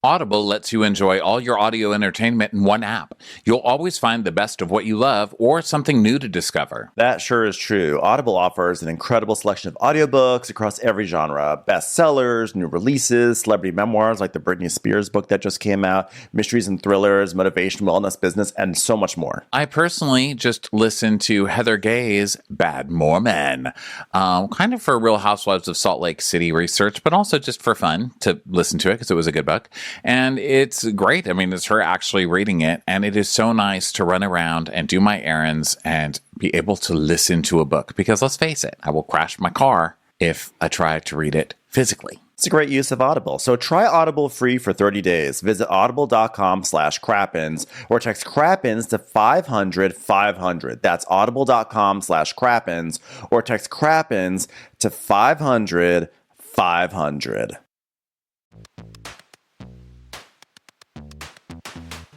Audible lets you enjoy all your audio entertainment in one app. You'll always find the best of what you love or something new to discover. That sure is true. Audible offers an incredible selection of audiobooks across every genre. Bestsellers, new releases, celebrity memoirs like the Britney Spears book that just came out, mysteries and thrillers, motivation, wellness, business, and so much more. I personally just listened to Heather Gay's Bad Mormon, kind of for Real Housewives of Salt Lake City research, but also just for fun to listen to it because it was a good book. And it's great. I mean, it's her actually reading it. And it is so nice to run around and do my errands and be able to listen to a book. Because let's face it, I will crash my car if I try to read it physically. It's a great use of Audible. So try Audible free for 30 days. Visit audible.com/crappins or text crappins to 500-500. That's audible.com/crappins or text crappins to 500-500.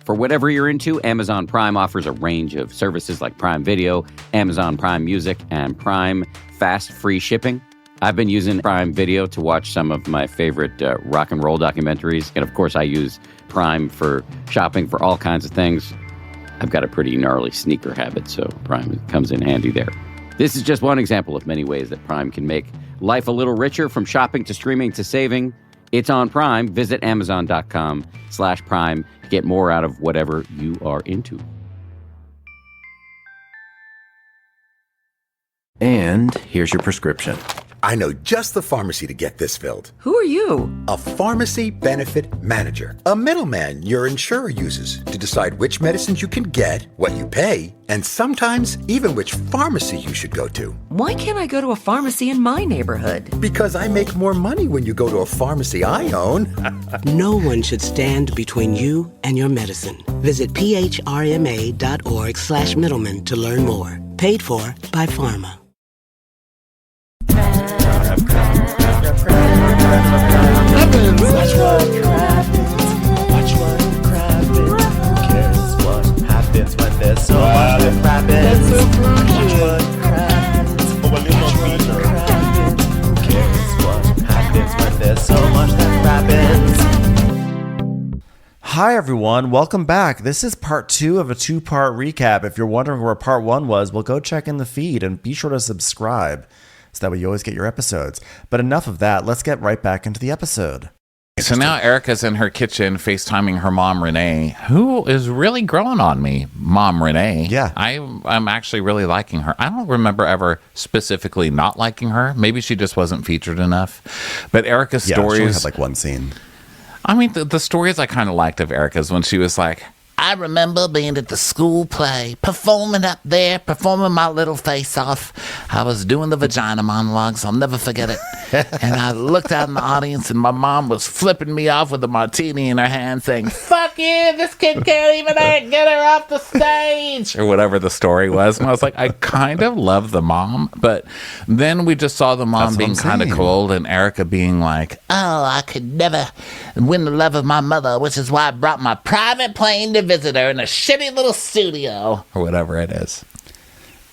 For whatever you're into, Amazon Prime offers a range of services like Prime Video, Amazon Prime Music, and Prime Fast Free Shipping. I've been using Prime Video to watch some of my favorite rock and roll documentaries. And of course, I use Prime for shopping for all kinds of things. I've got a pretty gnarly sneaker habit, so Prime comes in handy there. This is just one example of many ways that Prime can make life a little richer, from shopping to streaming to saving. It's on Prime. Visit Amazon.com/Prime. Get more out of whatever you are into. And here's your prescription. I know just the pharmacy to get this filled. Who are you? A pharmacy benefit manager. A middleman your insurer uses to decide which medicines you can get, what you pay, and sometimes even which pharmacy you should go to. Why can't I go to a pharmacy in my neighborhood? Because I make more money when you go to a pharmacy I own. No one should stand between you and your medicine. Visit phrma.org/middleman to learn more. Paid for by Pharma. Watch what cares what happens when there's so much that happens. Watch what happens. Who cares what happens when there's so much that happens. Hi everyone, welcome back. This is part 2 of a 2-part recap. If you're wondering where part 1 was, well, go check in the feed and be sure to subscribe so that way you always get your episodes. But enough of that. Let's get right back into the episode. So now Erica's in her kitchen FaceTiming her mom, Renee, who is really growing on me. Mom, Renee. Yeah. I'm actually really liking her. I don't remember ever specifically not liking her. Maybe she just wasn't featured enough. But Erica's stories... she only had like one scene. I mean, the stories I kind of liked of Erica's when she was like, I remember being at the school play, performing up there, performing my little face off. I was doing the vagina monologues. I'll never forget it. And I looked out in the audience, and my mom was flipping me off with a martini in her hand, saying, "Fuck you, this kid can't even get her off the stage," or whatever the story was. And I was like, I kind of love the mom. But then we just saw the mom being kind of cold, and Erica being like, "Oh, I could never win the love of my mother, which is why I brought my private plane to visit her in a shitty little studio," or whatever it is.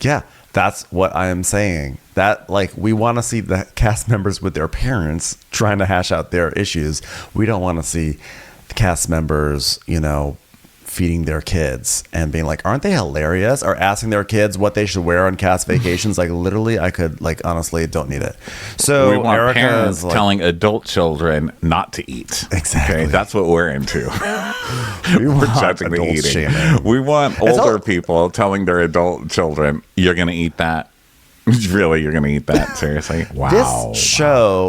Yeah, that's what I am saying. That, like, we want to see the cast members with their parents trying to hash out their issues. We don't want to see the cast members, feeding their kids and being like, aren't they hilarious? Or asking their kids what they should wear on cast vacations. Like, literally, I could, honestly, don't need it. So we want Erica parents telling adult children not to eat. Exactly. Okay, that's what we're into. We're judging the adult eating. shaming. We want older people telling their adult children, "You're going to eat that." Really, you're going to eat that? Seriously? Wow.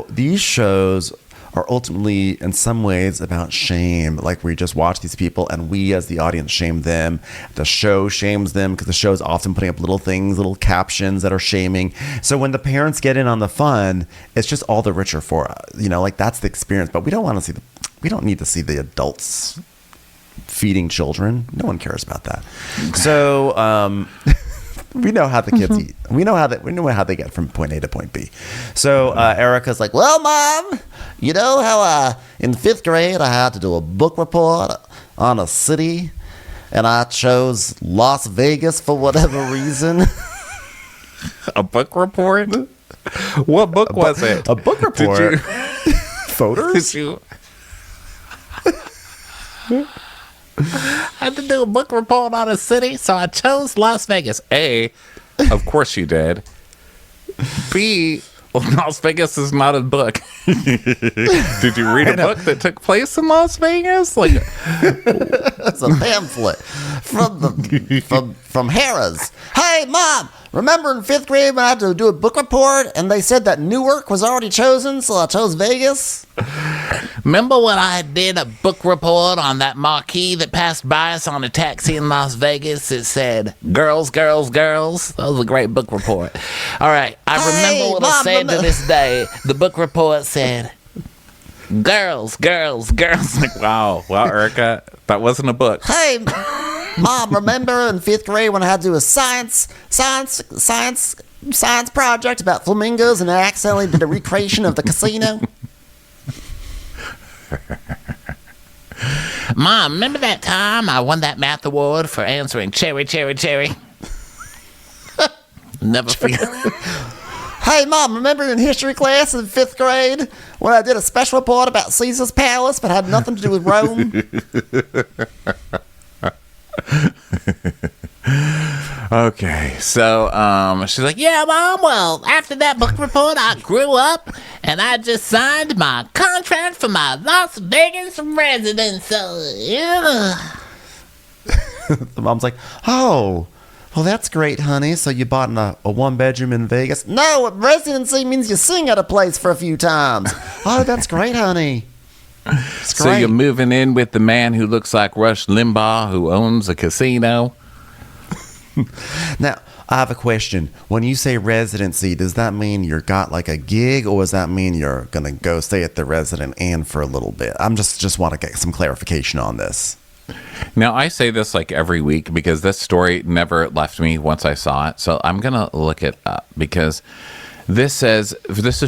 These shows are ultimately in some ways about shame. Like, we just watch these people and we as the audience shame them. The show shames them because the show is often putting up little things, little captions that are shaming. So when the parents get in on the fun, it's just all the richer for us. That's the experience. But we don't want to see we don't need to see the adults feeding children. No one cares about that. So we know how the kids eat. We know how they get from point A to point B. So Erica's like, "Well, Mom, you know how in 5th grade I had to do a book report on a city, and I chose Las Vegas for whatever reason?" A book report? What book was it? A book report? Photos? Did you... I had to do a book report on a city, so I chose Las Vegas. A, of course you did. B, Las Vegas is not a book. Did you read a book that took place in Las Vegas? Like, It's a pamphlet from Harrah's. Hey, Mom, remember in 5th grade when I had to do a book report and they said that Newark was already chosen, so I chose Vegas? Remember when I did a book report on that marquee that passed by us on a taxi in Las Vegas? It said, girls, girls, girls. That was a great book report. All right, I remember what Mom, I said to this day. The book report said, girls, girls, girls. like, wow, Erica, that wasn't a book. Hey, Mom, remember in 5th grade when I had to do a science project about flamingos and I accidentally did a recreation of the casino? Mom, remember that time I won that math award for answering cherry, cherry, cherry? Never forget. Hey, Mom, remember in history class in 5th grade when I did a special report about Caesar's Palace but had nothing to do with Rome? Okay, so She's like, yeah, Mom, well, after that book report, I grew up and I just signed my contract for my Las Vegas residence. So, yeah. The mom's like, oh, well, that's great, honey. So you bought a 1-bedroom in Vegas? No, residency means you sing at a place for a few times. Oh, that's great, honey. It's so great. you're moving in with the man who looks like Rush Limbaugh, who owns a casino. Now, I have a question. When you say residency, does that mean you got like a gig, or does that mean you're going to go stay at the Resident Inn for a little bit? I'm just want to get some clarification on this. Now, I say this like every week because this story never left me once I saw it. So I'm going to look it up because this is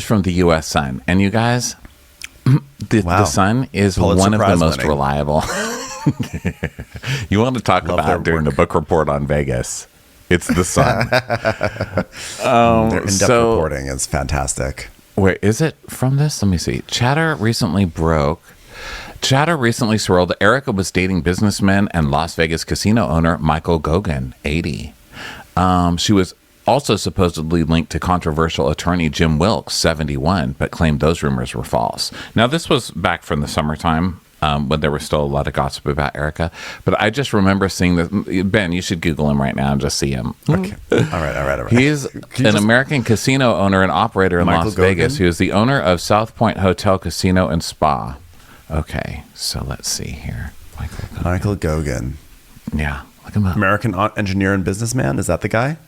from the U.S. Sun. And you guys, the Sun is Pulitzer one of the Prize most winning. reliable. You want to talk Love about their doing work. a book report on Vegas? It's the Sun. Their in-depth reporting is fantastic. Wait, is it from this? Let me see. Chatter recently swirled that Erica was dating businessman and Las Vegas casino owner Michael Goguen, 80. She was also supposedly linked to controversial attorney Jim Wilkes, 71, but claimed those rumors were false. Now, this was back from the summertime. When there was still a lot of gossip about Erica. But I just remember seeing this. Ben, you should Google him right now and just see him. Okay. All right. He's an American casino owner and operator in Michael Las Vegas Goguen? who is the owner of South Point Hotel, Casino, and Spa. Okay, so let's see here. Michael Goguen. Yeah, look him up. American engineer and businessman. Is that the guy?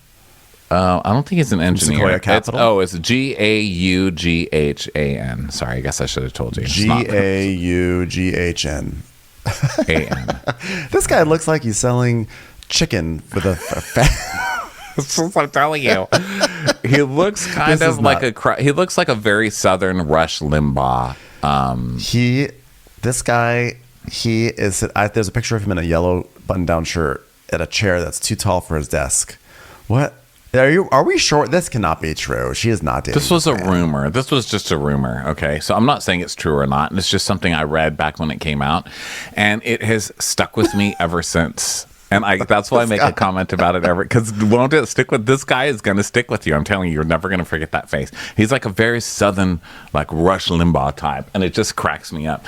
I don't think he's an engineer. Sequoia Capital? It's Gaughan. Sorry, I guess I should have told you. Gaughn. A-N. This guy looks like he's selling chicken with a That's what I'm telling you. He looks kind This of is like not- he looks like a very southern Rush Limbaugh. There's a picture of him in a yellow button-down shirt at a chair that's too tall for his desk. What? Are we sure? This cannot be true. She is not dating. This was a man. rumor. This was just a rumor. Okay. So I'm not saying it's true or not. It's just something I read back when it came out. And it has stuck with me ever since. And that's why I make a comment about it because won't it stick with this guy is going to stick with you. I'm telling you, you're never going to forget that face. He's like a very southern, like Rush Limbaugh type. And it just cracks me up.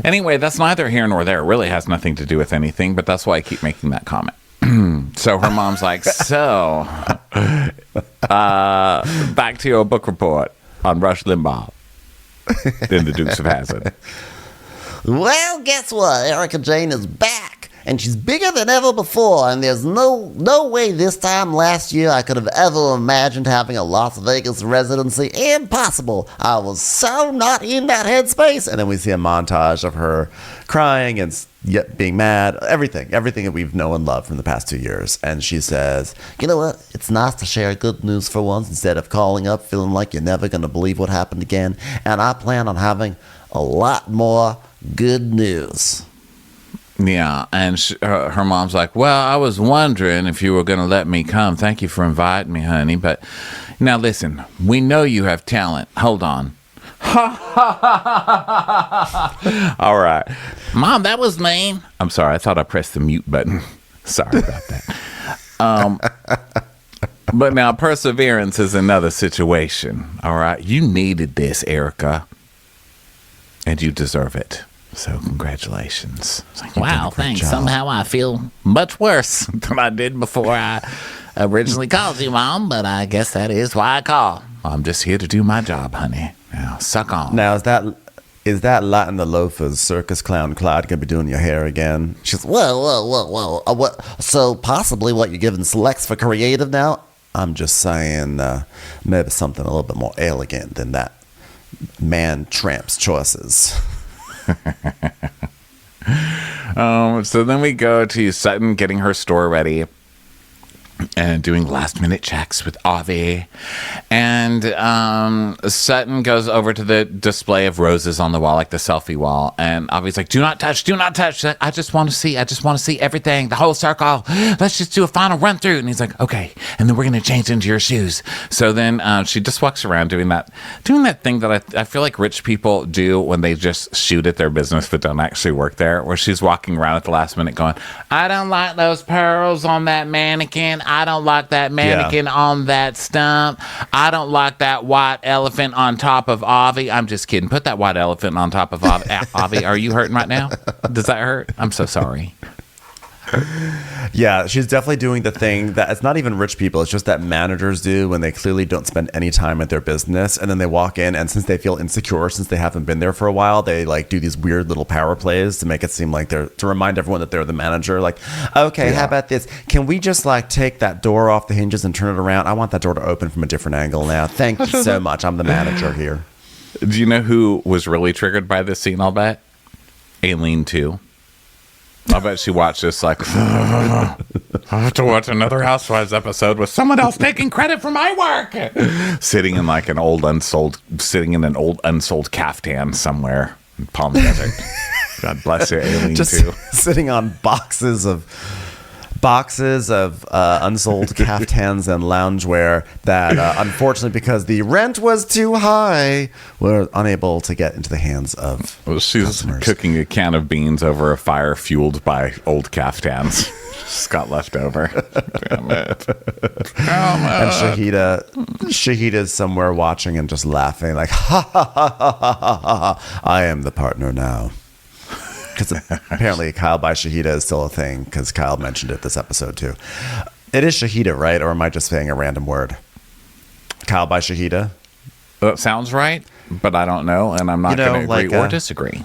Anyway, that's neither here nor there. It really has nothing to do with anything. But that's why I keep making that comment. So her mom's like, back to your book report on Rush Limbaugh in the Dukes of Hazzard. Well, guess what? Erica Jane is back, and she's bigger than ever before. And there's no way this time last year I could have ever imagined having a Las Vegas residency. Impossible. I was so not in that headspace. And then we see a montage of her crying and yet being mad. Everything that we've known and loved from the past 2 years. And she says, you know what? It's nice to share good news for once instead of calling up feeling like you're never going to believe what happened again. And I plan on having a lot more good news. Yeah, and her mom's like, well, I was wondering if you were going to let me come. Thank you for inviting me, honey. But now listen, we know you have talent. Hold on. All right. Mom, that was mean. I'm sorry. I thought I pressed the mute button. Sorry about that. But now perseverance is another situation. All right. You needed this, Erica. And you deserve it. So congratulations. Wow, thanks. Somehow I feel much worse than I did before I originally called you, Mom, but I guess that is why I call. I'm just here to do my job, honey. Now, suck on. Now, is that Latin the Loafers circus clown Clyde gonna be doing your hair again? She's, whoa. What? So possibly what you're giving selects for creative now? I'm just saying maybe something a little bit more elegant than that man tramp's choices. So then we go to Sutton getting her store ready and doing last minute checks with Avi. And Sutton goes over to the display of roses on the wall, like the selfie wall. And Avi's like, do not touch. She's like, I just want to see everything, the whole circle. Let's just do a final run through. And he's like, okay. And then we're going to change into your shoes. So then she just walks around doing that thing that I feel like rich people do when they just shoot at their business but don't actually work there, where she's walking around at the last minute going, I don't like those pearls on that mannequin. I don't like that mannequin on that stump. I don't like that white elephant on top of Avi. I'm just kidding. Put that white elephant on top of Avi. Avi, are you hurting right now? Does that hurt? I'm so sorry. Yeah, she's definitely doing the thing that it's not even rich people. It's just that managers do when they clearly don't spend any time at their business. And then they walk in, and since they feel insecure, since they haven't been there for a while, they like do these weird little power plays to make it seem like to remind everyone that they're the manager. Like, okay, how about this? Can we just like take that door off the hinges and turn it around? I want that door to open from a different angle now. Thank you so much. I'm the manager here. Do you know who was really triggered by this scene, I'll bet? Aileen, too. I bet she watched this like, I have to watch another Housewives episode with someone else taking credit for my work. Sitting in an old unsold caftan somewhere in Palm Desert. God bless you, Aileen, just too. Sitting on boxes of unsold caftans and loungewear that unfortunately, because the rent was too high, were unable to get into the hands of she's customers. Cooking a can of beans over a fire fueled by old caftans. Just got left over. Damn it. And Shahida's somewhere watching and just laughing like, ha ha ha ha ha ha ha. I am the partner now. Because apparently Kyle by Shahida is still a thing, because Kyle mentioned it this episode too. It is Shahida, right? Or am I just saying a random word? Kyle by Shahida? That sounds right, but I don't know, and I'm not going to agree or disagree.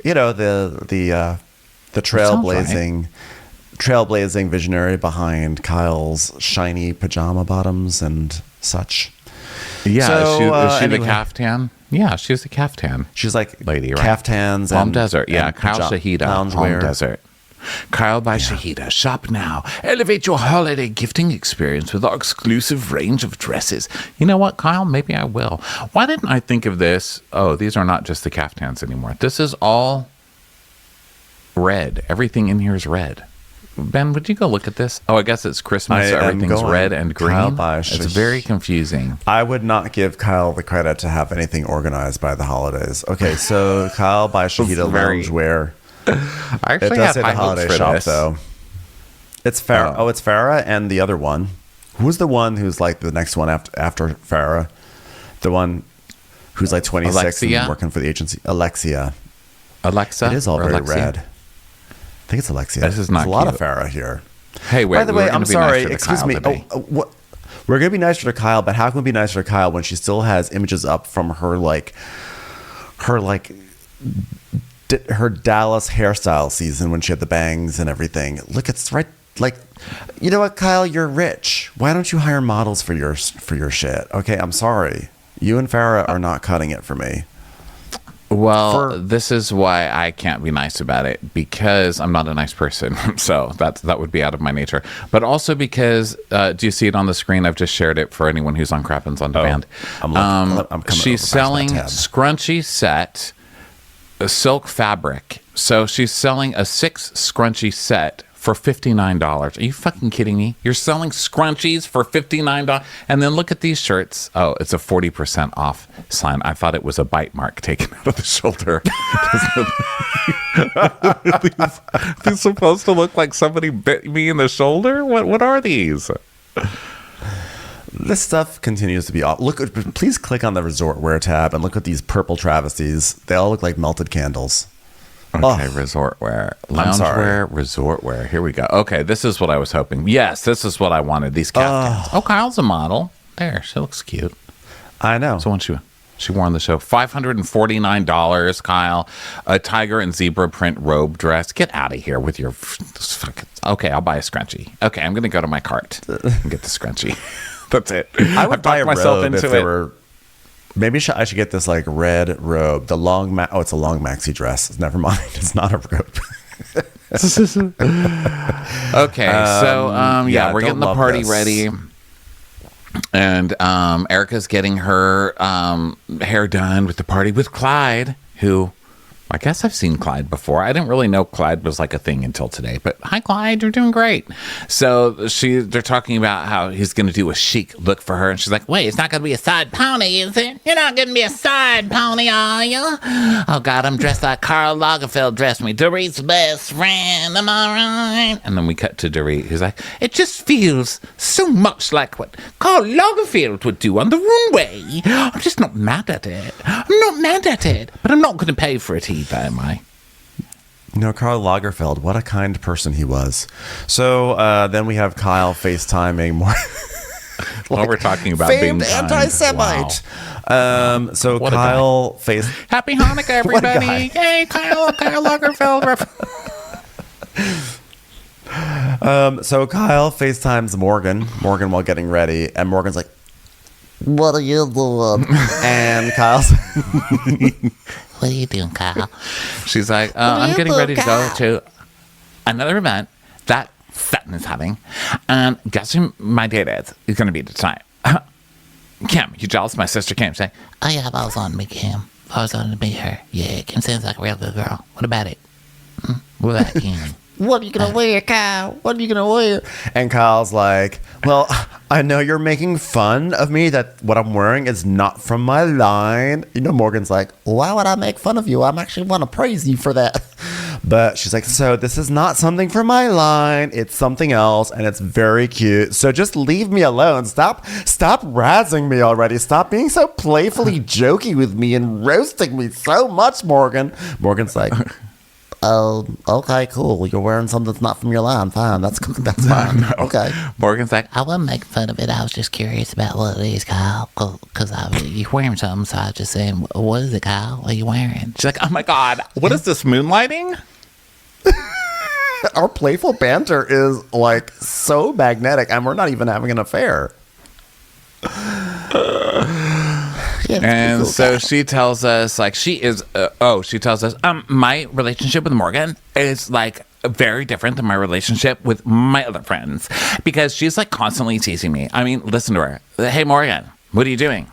You know, the trailblazing visionary behind Kyle's shiny pajama bottoms and such. Yeah, so, is she the caftan? Yeah, she's the caftan. She's like lady, right? Caftans Palm and Desert. Yeah, and Kyle Shahida, Palm Desert. Kyle by Shahida. Shop now. Elevate your holiday gifting experience with our exclusive range of dresses. You know what, Kyle? Maybe I will. Why didn't I think of this? Oh, these are not just the caftans anymore. This is all red. Everything in here is red. Ben, would you go look at this? Oh, I guess it's Christmas, so everything's red and green. It's very confusing. I would not give Kyle the credit to have anything organized by the holidays. Okay, so Kyle by Shahida Loungewear. I actually had high hopes for shop, this. though. It's Farrah. Oh, it's Farrah and the other one. Who's the one who's like the next one after Farrah? The one who's like 26 Alexia? and working for the agency. Alexa. It is all very Alexia? red. I think it's Alexia. This is not There's a lot of cute. Farrah here. Hey, wait. By the way, I'm sorry. Nicer Excuse Kyle me. today. What? We're gonna be nicer to Kyle, but how can we be nicer to Kyle when she still has images up from her Dallas hairstyle season when she had the bangs and everything? Look, it's right. Like, you know what, Kyle? You're rich. Why don't you hire models for your shit? Okay, I'm sorry. You and Farrah are not cutting it for me. Well, this is why I can't be nice about it, because I'm not a nice person. So that would be out of my nature. But also because, do you see it on the screen? I've just shared it for anyone who's on Crappens on Demand. I'm coming she's over selling past my tab. scrunchie set silk fabric. So she's selling a 6 scrunchie set for $59. Are you fucking kidding me? You're selling scrunchies for $59? And then look at these shirts. Oh, it's a 40% off sign. I thought it was a bite mark taken out of the shoulder. these supposed to look like somebody bit me in the shoulder? What are these? This stuff continues to be off. Please click on the resort wear tab and look at these purple travesties. They all look like melted candles. Okay, resort wear, lounge wear, resort wear. Here we go. Okay, this is what I was hoping. Yes, this is what I wanted. These caftans. Oh, Kyle's a model. There, she looks cute. I know. So when she wore on the show, $549, Kyle. A tiger and zebra print robe dress. Get out of here with your fucking. Okay, I'll buy a scrunchie. Okay, I'm gonna go to my cart and get the scrunchie. That's it. I would buy a myself robe into if there were. Maybe I should get this like red robe. The long it's a long maxi dress. Never mind. It's not a robe. Okay, so yeah, we're getting the party ready. And Erica's getting her hair done with the party with Clyde, who I guess I've seen Clyde before. I didn't really know Clyde was like a thing until today. But hi, Clyde, you're doing great. So they're talking about how he's going to do a chic look for her. And she's like, wait, it's not going to be a side pony, is it? You're not going to be a side pony, are you? Oh, God, I'm dressed like Karl Lagerfeld dressed me. Dorit's best friend, am I right? And then we cut to Dorit. He's like, it just feels so much like what Karl Lagerfeld would do on the runway. I'm just not mad at it. I'm not mad at it. But I'm not going to pay for it either, am I? No, Karl Lagerfeld, what a kind person he was. So then we have Kyle FaceTiming more. While we're talking about famed being kind. anti-Semite. Wow. So What a Kyle face. Happy Hanukkah, everybody! Yay, Kyle Lagerfeld. So Kyle FaceTimes Morgan while getting ready, and Morgan's like, What are you doing? and Kyle's What are you doing, Kyle? She's like, I'm getting ready to go to another event that Sutton is having. And guess who my date is? He's going to be tonight. Kim, you jealous? My sister Kim. She's like, Oh, yeah, I was on to meet Kim. I was on to meet her. Yeah, Kim sounds like a real good girl. What about it? What about Kim? What are you gonna wear, Kyle? What are you gonna wear? And Kyle's like, well, I know you're making fun of me that what I'm wearing is not from my line. You know, Morgan's like, Why would I make fun of you? I'm actually want to praise you for that. but she's like, so this is not something from my line. It's something else, and it's very cute. So just leave me alone. Stop razzing me already. Stop being so playfully jokey with me and roasting me so much, Morgan. Morgan's like, Oh, okay, cool. You're wearing something that's not from your line. Fine. That's fine. No. Okay. Morgan's like, I wasn't making fun of it. I was just curious about what it is, Kyle. Because you're wearing something, so I was just saying, what is it, Kyle? What are you wearing? she's like, oh my God, what is this, moonlighting? our playful banter is like so magnetic, and we're not even having an affair. And so she tells us, like, she tells us, my relationship with Morgan is like very different than my relationship with my other friends, because she's like constantly teasing me. I mean, listen to her. Hey, Morgan, what are you doing?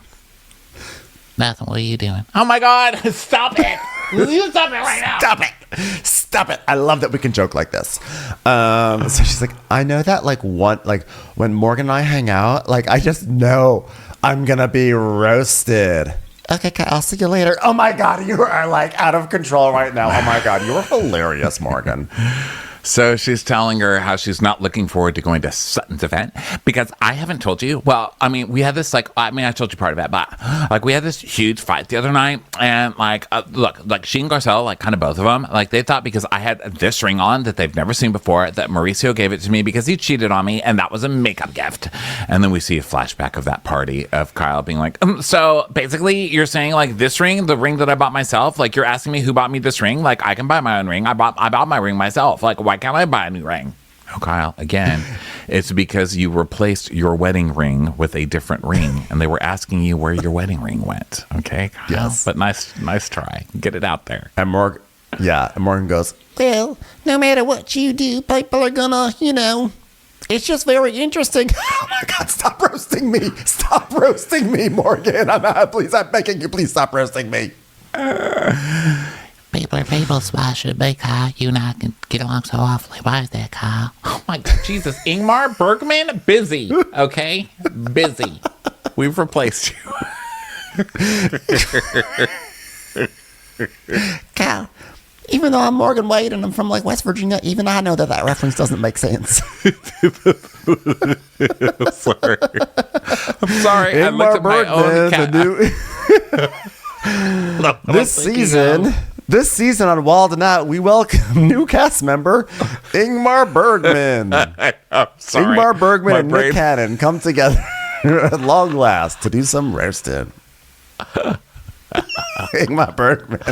Nothing. What are you doing? Oh my God, stop it. Will you stop it right now? Stop it. I love that we can joke like this. So she's like, I know that like when Morgan and I hang out, like I just know I'm gonna be roasted. Okay, I'll see you later. Oh my God, you are like out of control right now. Oh my God, you're hilarious, Morgan. So she's telling her how she's not looking forward to going to Sutton's event because I haven't told you. Well, I mean, we had this I told you part of it, but like we had this huge fight the other night, and like, look, like she and Garcelle, like kind of both of them, like they thought because I had this ring on that they've never seen before that Mauricio gave it to me because he cheated on me, and that was a makeup gift. And then we see a flashback of that party of Kyle being like, so basically you're saying like this ring, the ring that I bought myself, like you're asking me who bought me this ring, like I can buy my own ring. I bought my ring myself. Like why can't I buy a new ring? Oh, Kyle, again, it's because you replaced your wedding ring with a different ring, and they were asking you where your wedding ring went. Okay, Kyle? Yes. But nice try. Get it out there. And Morgan goes, Well, no matter what you do, people are gonna, it's just very interesting. oh my God, stop roasting me. Stop roasting me, Morgan. I'm begging you, please stop roasting me. People are people, so why should it be, Kyle? You and I can get along so awfully. Why is that, Kyle? Oh my God, Jesus. Ingmar Bergman, busy. Okay? Busy. We've replaced you. Kyle, even though I'm Morgan Wade and I'm from like West Virginia, even I know that reference doesn't make sense. Sorry. I'm sorry. I looked at my own cat. This season on Wild Out, we welcome new cast member Ingmar Bergman. I'm sorry. Ingmar Bergman My and brain- Nick Cannon come together at long last to do some roasting. Ingmar Bergman.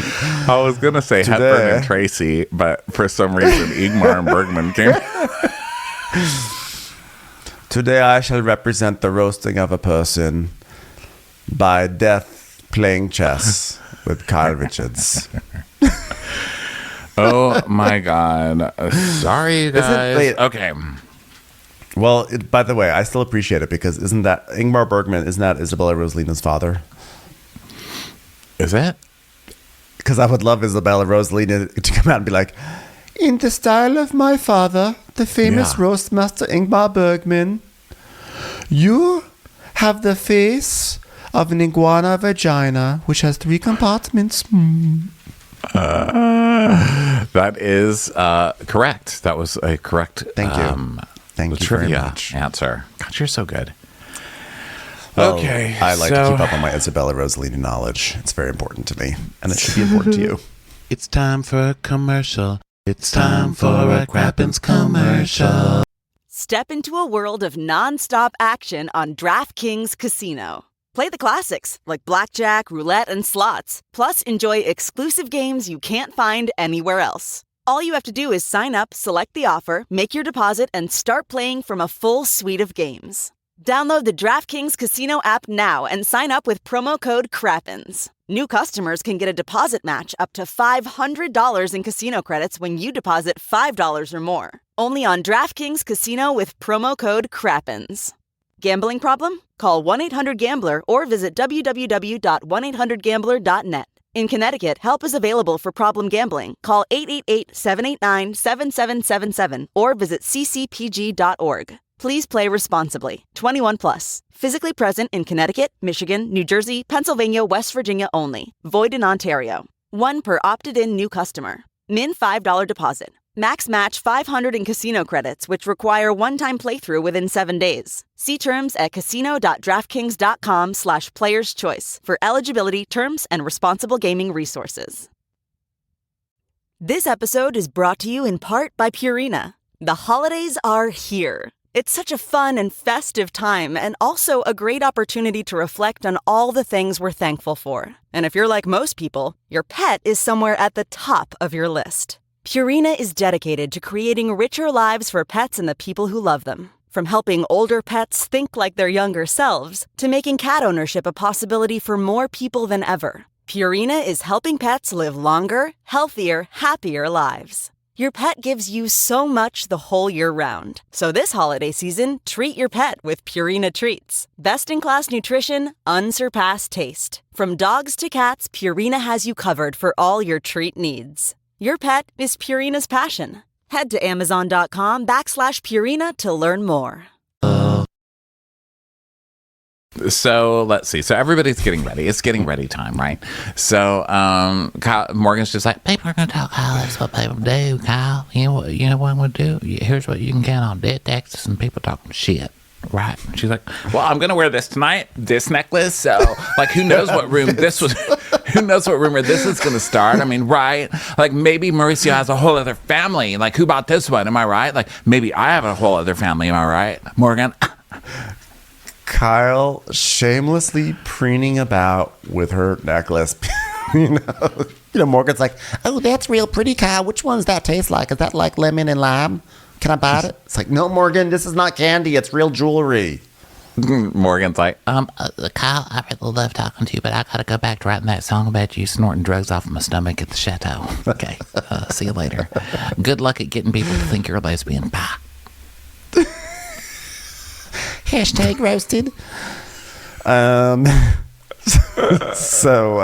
I was going to say Hepburn and Tracy, but for some reason, Ingmar and Bergman came. Today I shall represent the roasting of a person by death playing chess with Kyle Richards. Oh my God. Sorry, you guys. wait. Okay. Well, by the way, I still appreciate it because isn't that Ingmar Bergman, isn't that Isabella Rosalina's father? Is it? Because I would love Isabella Rosalina to come out and be like, in the style of my father, the famous roast master Ingmar Bergman, you have the face of an iguana vagina, which has 3 compartments. That is correct. That was a correct. Thank you. Thank you very trivia much. answer. God, you're so good. Well, Okay, I like to so- keep up on my Isabella Rosalina knowledge. It's very important to me, and it should be important to you. It's time for a commercial. It's time for a Crappens commercial. Step into a world of nonstop action on DraftKings Casino. Play the classics like blackjack, roulette, and slots. Plus, enjoy exclusive games you can't find anywhere else. All you have to do is sign up, select the offer, make your deposit, and start playing from a full suite of games. Download the DraftKings Casino app now and sign up with promo code CRAPPENS. New customers can get a deposit match up to $500 in casino credits when you deposit $5 or more. Only on DraftKings Casino with promo code CRAPPENS. Gambling problem? Call 1-800-GAMBLER or visit www.1800gambler.net. In Connecticut, help is available for problem gambling. Call 888-789-7777 or visit ccpg.org. Please play responsibly. 21 plus. Physically present in Connecticut, Michigan, New Jersey, Pennsylvania, West Virginia only. Void in Ontario. 1 per opted-in new customer. Min $5 deposit. Max match $500 in casino credits, which require one-time playthrough within 7 days. See terms at casino.draftkings.com/playerschoice for eligibility, terms, and responsible gaming resources. This episode is brought to you in part by Purina. The holidays are here. It's such a fun and festive time, and also a great opportunity to reflect on all the things we're thankful for. And if you're like most people, your pet is somewhere at the top of your list. Purina is dedicated to creating richer lives for pets and the people who love them. From helping older pets think like their younger selves, to making cat ownership a possibility for more people than ever. Purina is helping pets live longer, healthier, happier lives. Your pet gives you so much the whole year round. So this holiday season, treat your pet with Purina Treats. Best-in-class nutrition, unsurpassed taste. From dogs to cats, Purina has you covered for all your treat needs. Your pet is Purina's passion. Head to Amazon.com/Purina to learn more. So let's see. So everybody's getting ready. It's getting ready time, right? So Kyle, Morgan's just like, People are going to talk, Kyle. That's what people do, Kyle. You know what I'm going to do? Here's what you can count on. Dead taxes and people talking shit. right. She's like, well, I'm going to wear this tonight, this necklace. So like, who knows what room this was, who knows what rumor this is going to start? I mean, right. Like maybe Mauricio has a whole other family. Like who bought this one? Am I right? Like maybe I have a whole other family. Am I right? Morgan? Kyle shamelessly preening about with her necklace. you know, Morgan's like, Oh, that's real pretty, Kyle. Which one's that taste like? Is that like lemon and lime? Can I buy it? it's like, no, Morgan, this is not candy. It's real jewelry. Morgan's like, Kyle, I really love talking to you, but I gotta go back to writing that song about you snorting drugs off of my stomach at the chateau. Okay, see you later. Good luck at getting people to think you're a lesbian. Bye. Hashtag roasted. So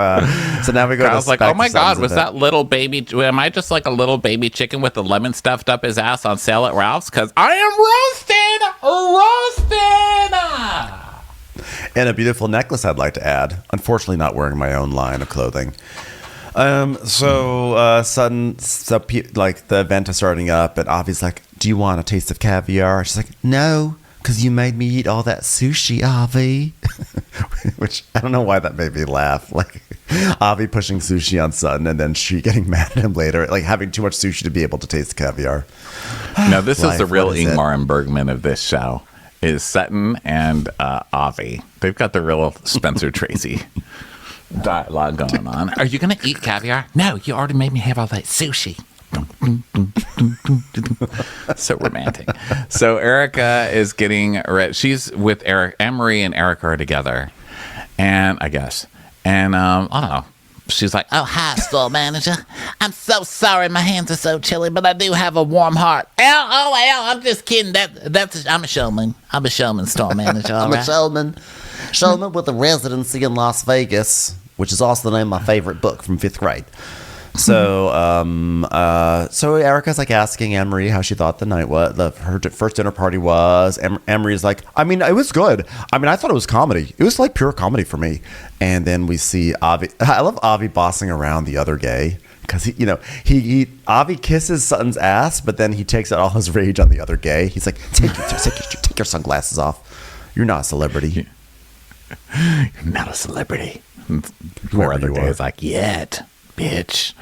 now we go. I was like, oh my God, was that little baby? Am I just like a little baby chicken with the lemon stuffed up his ass on sale at Ralph's? Because I am roasted. And a beautiful necklace I'd like to add. Unfortunately, not wearing my own line of clothing. Sutton, like the event is starting up, and Avi's like, "Do you want a taste of caviar?" She's like, "No, because you made me eat all that sushi, Avi." Which I don't know why that made me laugh. Like Avi pushing sushi on Sutton, and then she getting mad at him later, like having too much sushi to be able to taste caviar. No, this is the real Ingmar and Bergman of this show. Is Sutton and Avi. They've got the real Spencer Tracy dialogue going on. Are you going to eat caviar? No, you already made me have all that sushi. So romantic. So Erica is getting ready. She's with Eric. AnneMarie and Erica are together. And I guess. And I don't know. She's like, Oh, hi, store manager. I'm so sorry my hands are so chilly, but I do have a warm heart. I'm just kidding. I'm a showman. I'm a showman, store manager. I'm a showman with a residency in Las Vegas, which is also the name of my favorite book from 5th grade. So Erica's like asking AnneMarie how she thought the night was, her first dinner party was. AnneMarie's like, I mean, it was good. I mean, I thought it was comedy. It was like pure comedy for me. And then we see Avi. I love Avi bossing around the other gay because Avi kisses Sutton's ass, but then he takes out all his rage on the other gay. He's like, take your sunglasses off. You're not a celebrity. You're not a celebrity. Poor other gay is like, yet. Bitch.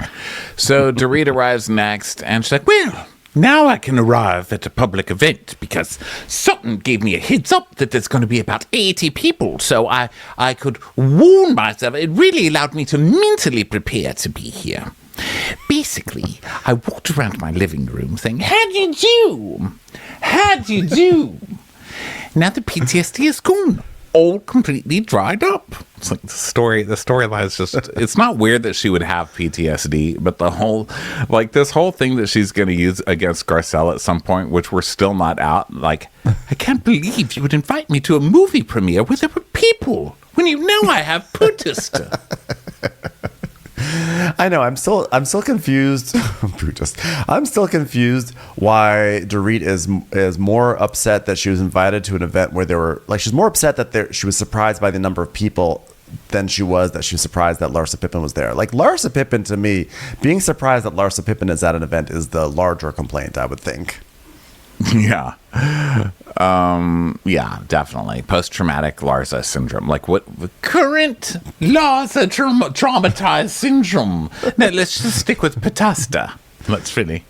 So Dorit arrives next, and she's like, well, now I can arrive at a public event because Sutton gave me a heads up that there's going to be about 80 people, so I could warn myself. It really allowed me to mentally prepare to be here. Basically, I walked around my living room saying, how do you do? How do you do? Now the PTSD is gone. All completely dried up. It's like the storyline is just, it's not weird that she would have PTSD, but this whole thing that she's going to use against Garcelle at some point, which we're still not out. Like, I can't believe you would invite me to a movie premiere where there were people when you know I have Putista. I know. I'm still confused. I'm still confused why Dorit is more upset that she was invited to an event where there were she's more upset that she was surprised by the number of people than she was surprised that Larsa Pippen was there. Like Larsa Pippen, to me, being surprised that Larsa Pippen is at an event is the larger complaint, I would think. Yeah. Yeah, definitely. Post-traumatic Larsa syndrome. Like what current Larsa traumatized syndrome. No, let's just stick with Putasta. That's really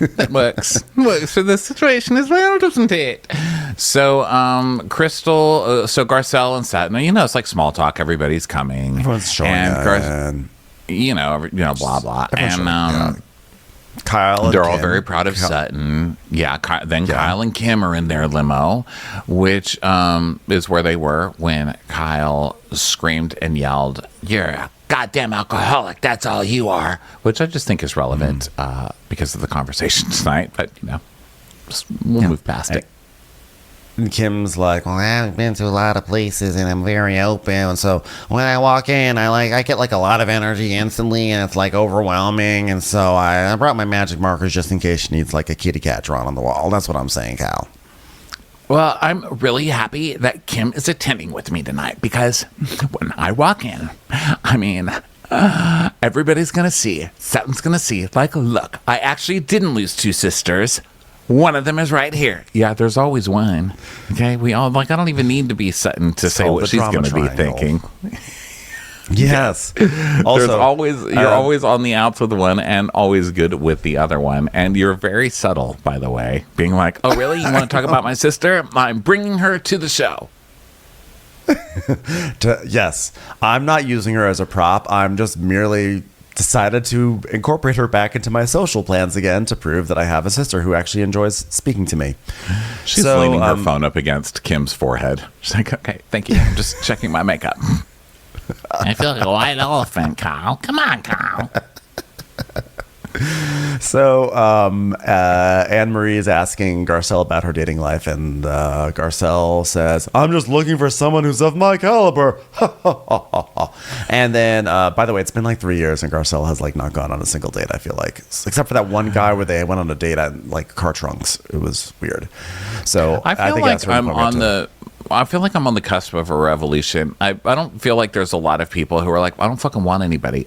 that works. Works for this situation as well, doesn't it? So Crystal, so Garcelle and Sutton, it's like small talk, everybody's coming. Everyone's showing and blah blah. And Kyle, they're all very proud of Sutton. Yeah. Kyle and Kim are in their limo, which is where they were when Kyle screamed and yelled, "You're a goddamn alcoholic. That's all you are," which I just think is relevant because of the conversation tonight. But we'll move past it. And Kim's like, well, I've been to a lot of places and I'm very open. So when I walk in, I get like a lot of energy instantly and it's like overwhelming. And so I brought my magic markers just in case she needs like a kitty cat drawn on the wall. That's what I'm saying, Cal. Well, I'm really happy that Kim is attending with me tonight because when I walk in, everybody's going to see, Sutton's going to see, like, look, I actually didn't lose two sisters. One of them is right here. Yeah, there's always one. Okay, we all I don't even need to be Sutton to say what she's going to be thinking. Yes. Also, you're always on the outs with one and always good with the other one. And you're very subtle, by the way, being like, "Oh, really? You want to talk about my sister? I'm bringing her to the show." Yes, I'm not using her as a prop. I'm just merely decided to incorporate her back into my social plans again to prove that I have a sister who actually enjoys speaking to me. She's leaning her phone up against Kim's forehead. She's like, "Okay, thank you. I'm just checking my makeup." I feel like a white elephant, Kyle. Come on, Kyle. So AnneMarie is asking Garcelle about her dating life, and Garcelle says, I'm just looking for someone who's of my caliber. And then, by the way, it's been like 3 years, and Garcelle has like not gone on a single date, I feel like. Except for that one guy where they went on a date at like car trunks. It was weird. So I feel think like that's her I'm appropriate on to- the. I feel like I'm on the cusp of a revolution. I don't feel like there's a lot of people who are like, I don't fucking want anybody.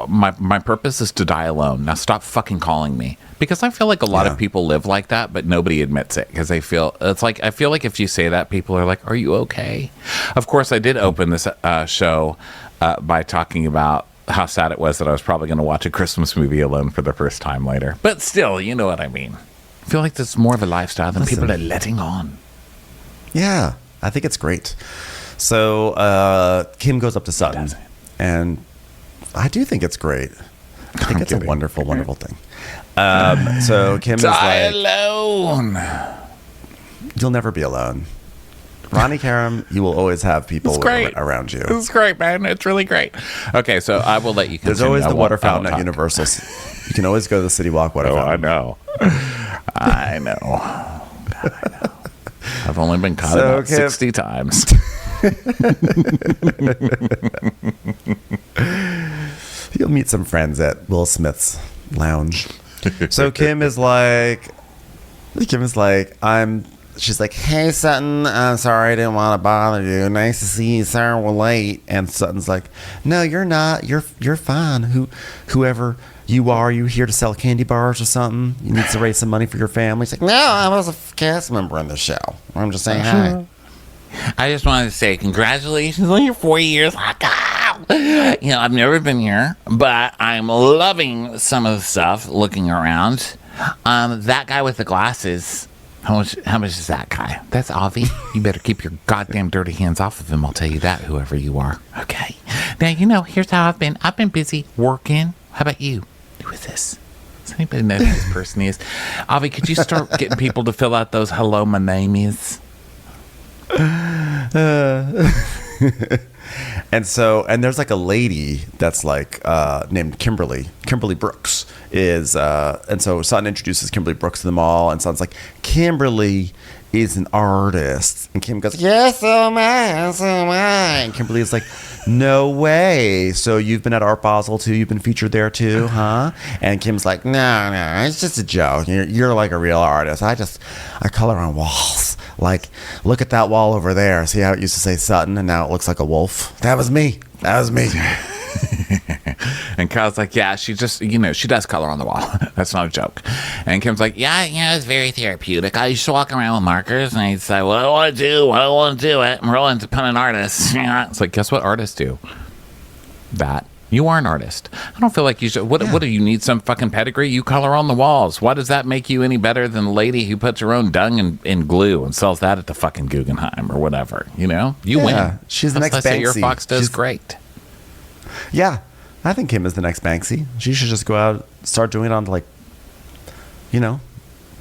My purpose is to die alone. Now stop fucking calling me. Because I feel like a lot of people live like that, but nobody admits it. Because I feel like if you say that, people are like, are you okay? Of course, I did open this show by talking about how sad it was that I was probably going to watch a Christmas movie alone for the first time later. But still, you know what I mean. I feel like that's more of a lifestyle than people are letting on. Yeah, I think it's great. So Kim goes up to Sutton, and I do think it's great. I think it's a wonderful, wonderful thing. So Kim is like, alone. You'll never be alone. Ronnie Karam, you will always have people around you. This is great, man. It's really great. Okay, so I will let you continue. There's always the water fountain at Universal. You can always go to the City Walk water fountain. I know. I know. God, I know. I've only been caught about 60 times. You'll meet some friends at Will Smith's lounge. So Kim is like, she's like, hey, Sutton, I'm sorry I didn't want to bother you. Nice to see you. Sorry we're late. And Sutton's like, no, you're not. You're fine. Whoever you are, you here to sell candy bars or something? You need to raise some money for your family? She's like, no, I was a cast member in the show. I'm just saying hi. I just wanted to say congratulations on your 4 years. You know, I've never been here, but I'm loving some of the stuff looking around. That guy with the glasses, how much is that guy? That's Avi. You better keep your goddamn dirty hands off of him, I'll tell you that, whoever you are. Okay. Now, you know, here's how I've been busy working. How about you? Who is this? Does anybody know who this person is? Avi, could you start getting people to fill out those hello, my name is? And there's like a lady that's like named Kimberly Brooks is and so Sutton introduces Kimberly Brooks to them all, and Sutton's like, Kimberly is an artist, and Kim goes, yes, so am I, and Kimberly is like, no way, so you've been at Art Basel too, you've been featured there too, huh? And Kim's like, no, it's just a joke, you're like a real artist, I color on walls. Like, look at that wall over there. See how it used to say Sutton and now it looks like a wolf? That was me. And Kyle's like, yeah, she just, she does color on the wall. That's not a joke. And Kim's like, yeah, it's very therapeutic. I used to walk around with markers and I'd say, what do I want to do it. I'm rolling to pun an artist. It's like, guess what artists do? That. You are an artist. I don't feel like you should. What do you need? Some fucking pedigree? You color on the walls. Why does that make you any better than the lady who puts her own dung in glue and sells that at the fucking Guggenheim or whatever? You win. She's the next Banksy. Your Fox does great. Yeah, I think Kim is the next Banksy. She should just go out, start doing it on like,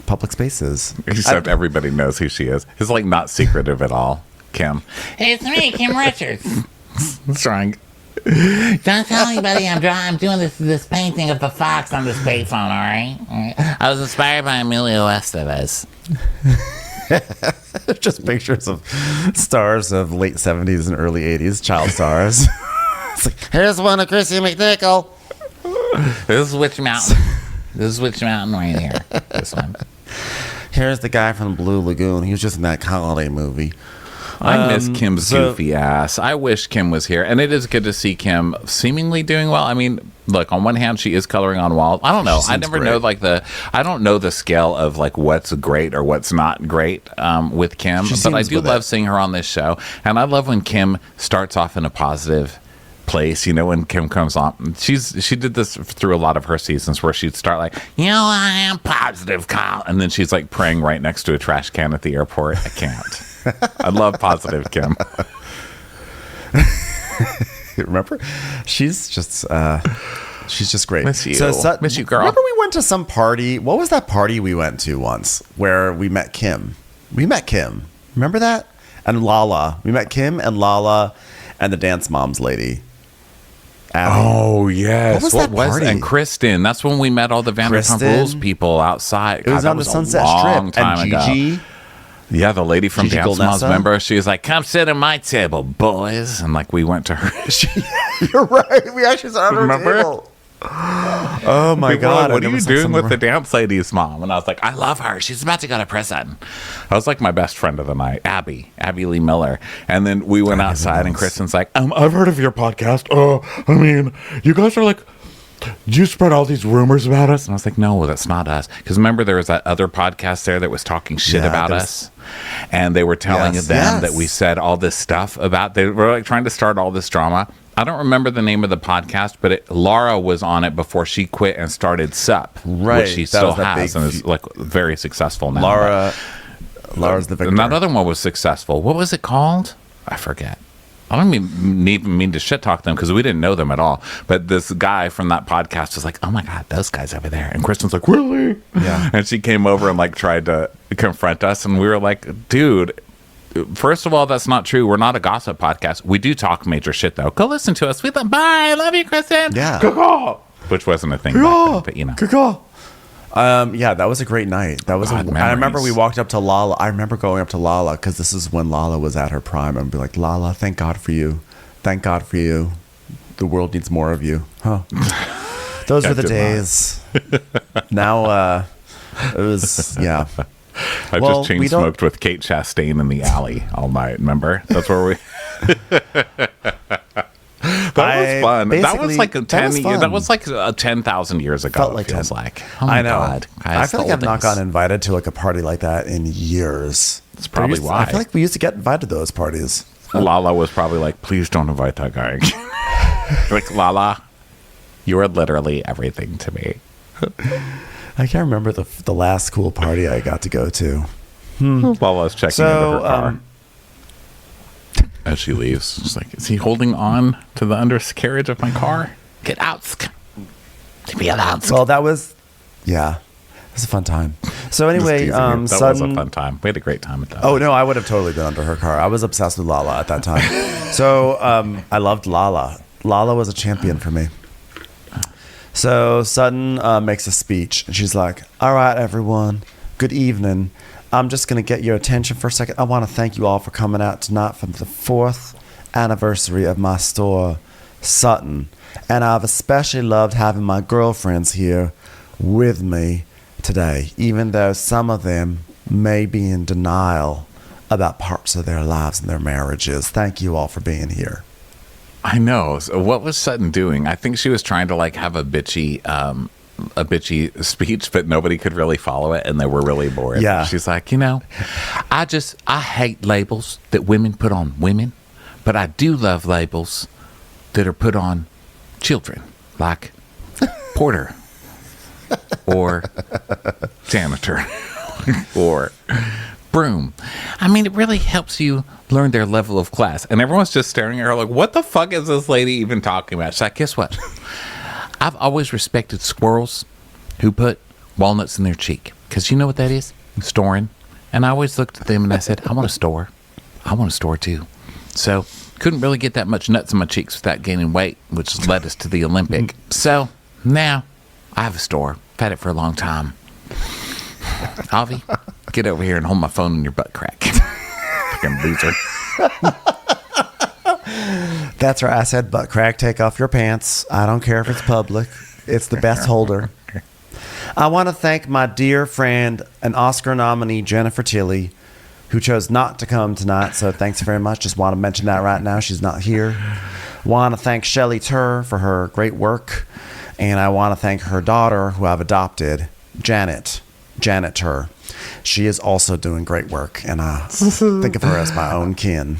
public spaces. Except everybody knows who she is. It's like not secretive at all. Kim. Hey, it's me, Kim Richards. That's right. Don't tell anybody I'm doing this painting of the fox on this payphone, all right? I was inspired by Emilio Estevez. Just pictures of stars of late 70s and early 80s, child stars. It's like, here's one of Chrissy McNichol. This is Witch Mountain. This is Witch Mountain right here. This one. Here's the guy from Blue Lagoon. He was just in that holiday movie. I miss Kim's goofy ass. I wish Kim was here. And it is good to see Kim seemingly doing well. I mean, look, on one hand, she is coloring on walls. I don't know. I never know I don't know the scale of like what's great or what's not great with Kim. But I do love seeing her on this show. And I love when Kim starts off in a positive place, when Kim comes on. She did this through a lot of her seasons where she'd start like, I am positive, Kyle. And then she's like praying right next to a trash can at the airport. I can't. I love positive Kim. Remember? She's just great. Miss you. Miss you, girl. Remember we went to some party? What was that party we went to once where we met Kim? Remember that? And Lala. We met Kim and Lala and the Dance Moms lady. Abby. Oh, yes. What was that party? And Kristen. That's when we met all the Vanderpump Kristen. Rules people outside. It was God, on that the Sunset a long Strip. time And ago. Gigi. Yeah, the lady from Gigi Dance Moms, Golnessa? remember? She was like, come sit at my table, boys. And like, we went to her. You're right. We actually saw her Remember? table. Oh my People were like, God. what are And you it was doing some with the dance lady's mom? And I was like, I love her. She's about to go to prison. I was like my best friend of the night, Abby Lee Miller. And then we went outside and Kristen's like, I've heard of your podcast. I mean, you guys are like, you spread all these rumors about us. and I was like, no, that's not us. Because remember, there was that other podcast there that was talking shit Yeah, about there's- us. And they were telling Yes. them Yes. that we said all this stuff about, they were like trying to start all this drama. I don't remember the name of the podcast, but Laura was on it before she quit and started Sup, Right. which she That still was that has big and is like very successful now. Laura's the victor. And that other one was successful. What was it called? I forget. I don't even mean to shit talk them because we didn't know them at all. But this guy from that podcast was like, oh my God, those guys over there. And Kristen's like, really? Yeah. And she came over and like tried to confront us. And we were like, dude, first of all, that's not true. We're not a gossip podcast. We do talk major shit though. Go listen to us. We love, bye. Love you, Kristen. Yeah. Caw-caw. Which wasn't a thing back then, but you know. Caw-caw. Yeah, that was a great night. That was. God, I remember memories. we walked up to Lala. I remember going up to Lala because this is when Lala was at her prime, and be like, Lala, thank God for you. Thank God for you. The world needs more of you. Huh. Those were the did days. Now, it was I Well, just chain we don't- smoked with Kate Chastain in the alley all night. Remember? That's where we. That was fun. That was like a 10. That was like 10,000 years ago. Felt like it feels 10. like. Oh my I know. God. I Guys, feel like the I've not old days. gotten invited to like a party like that in years. That's probably I why. feel like we used to get invited to those parties. Lala was probably like, please don't invite that guy. Like, Lala, you are literally everything to me. I can't remember the last cool party I got to go to. Lala's checking into her So, car as she leaves. She's like, is he holding on to the undercarriage of my car? Get out. Leave me alone. well, that was, yeah, it was a fun time. So Just anyway, teasing her. That was a Sutton. fun time. We had a great time at that. Oh no, I would have totally been under her car. I was obsessed with Lala at that time. So I loved Lala. Lala was a champion for me. So Sutton makes a speech, and she's like, "All right, everyone, good evening. I'm just going to get your attention for a second. I want to thank you all for coming out tonight for the 4th anniversary of my store, Sutton. And I've especially loved having my girlfriends here with me today, even though some of them may be in denial about parts of their lives and their marriages. Thank you all for being here." I know. So what was Sutton doing? I think she was trying to like have a bitchy speech, but nobody could really follow it, and they were really bored. Yeah. She's like, I hate labels that women put on women, but I do love labels that are put on children, like porter or janitor or broom. I mean, it really helps you learn their level of class. And everyone's just staring at her like, what the fuck is this lady even talking about? She's like, guess what? I've always respected squirrels who put walnuts in their cheek. Because you know what that is? Storing. And I always looked at them and I said, I want a store. I want a store too. So couldn't really get that much nuts in my cheeks without gaining weight, which led us to the Olympic. So now I have a store. I've had it for a long time. Avi, get over here and hold my phone in your butt crack. Fucking loser. That's right. I said butt crack, take off your pants. I don't care if it's public. It's the best holder. I want to thank my dear friend and Oscar nominee, Jennifer Tilly, who chose not to come tonight. So thanks very much. Just want to mention that right now. She's not here. Want to thank Shelley Turr for her great work. And I want to thank her daughter, who I've adopted, Janet Turr. She is also doing great work. And I think of her as my own kin.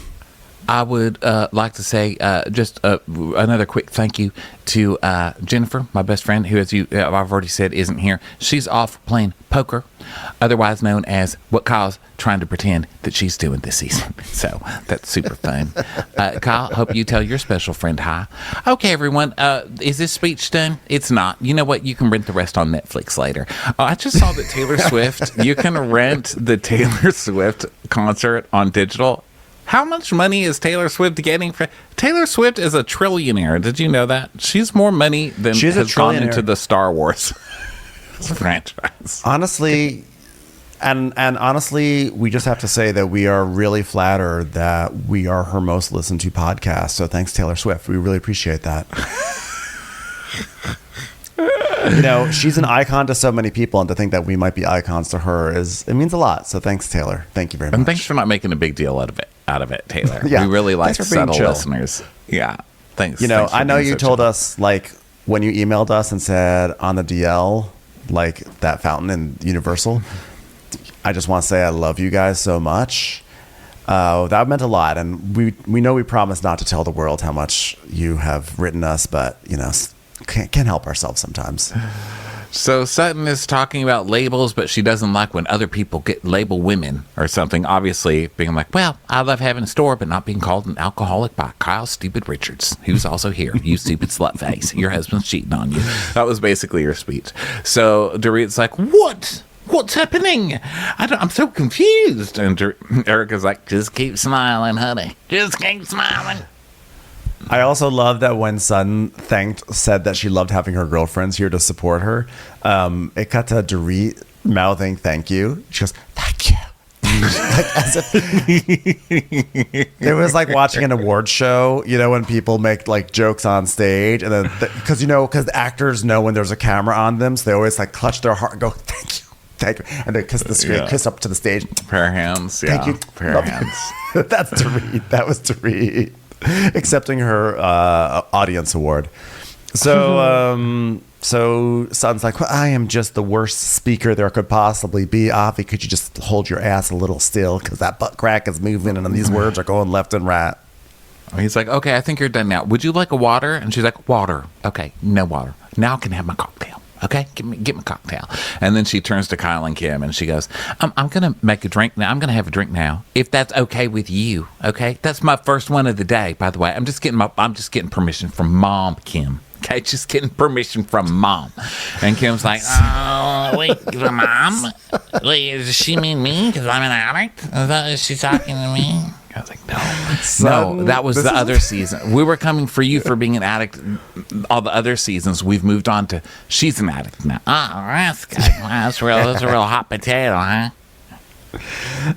I would like to say just another quick thank you to Jennifer, my best friend, who, as I've already said, isn't here. She's off playing poker, otherwise known as what Kyle's trying to pretend that she's doing this season. So that's super fun. Kyle, hope you tell your special friend hi. Okay, everyone, is this speech done? It's not. You know what? You can rent the rest on Netflix later. I just saw that Taylor Swift, you can rent the Taylor Swift concert on digital. How much money is Taylor Swift getting? Taylor Swift is a trillionaire. Did you know that? She's more money than has gone into the Star Wars franchise. Honestly, and honestly, we just have to say that we are really flattered that we are her most listened to podcast. So thanks, Taylor Swift. We really appreciate that. She's an icon to so many people, and to think that we might be icons to her it means a lot. So thanks, Taylor. Thank you very much. And thanks for not making a big deal out of it, Taylor. Yeah. We really like Thanks for being subtle chill. listeners. Yeah. Thanks. I for know being you so told chill. us, like, when you emailed us and said on the DL, like that fountain in Universal. I just want to say I love you guys so much. That meant a lot, and we know we promised not to tell the world how much you have written us, but can't help ourselves sometimes. So Sutton is talking about labels, but she doesn't like when other people label women or something. Obviously, being like, well, I love having a store, but not being called an alcoholic by Kyle Stupid Richards, who's also here. You stupid slut face. Your husband's cheating on you. That was basically your speech. So Dorit's like, what? What's happening? I'm so confused. And Erica's like, just keep smiling, honey. Just keep smiling. I also love that when Sutton said that she loved having her girlfriends here to support her. It cut to Dorit mouthing "thank you." She goes, "Thank you." Like, as if it was like watching an award show, when people make like jokes on stage, and then because the actors know when there's a camera on them, so they always like clutch their heart and go, "Thank you." Thank you. And they kiss the screen, kiss up to the stage. Pair of hands. Yeah. Thank you. Pair of hands. That's Dorit. That was Dorit accepting her audience award. So Sutton's like, well, I am just the worst speaker there could possibly be. Avi, could you just hold your ass a little still? Because that butt crack is moving and these words are going left and right. He's like, okay, I think you're done now. Would you like a water? And she's like, water. Okay, no water. Now I can have my cocktail. Okay, get my cocktail. And then she turns to Kyle and Kim and she goes, I'm going to make a drink now. I'm going to have a drink now, if that's okay with you. Okay, that's my first one of the day, by the way. I'm just getting permission from Mom, Kim. Okay, just getting permission from Mom. And Kim's like, oh, wait, Mom? Wait, does she mean me because I'm an addict? Is she talking to me? I was like, no, that was the other season. We were coming for you for being an addict. All the other seasons, we've moved on to she's an addict now. Oh, that's good. That's a real hot potato, huh?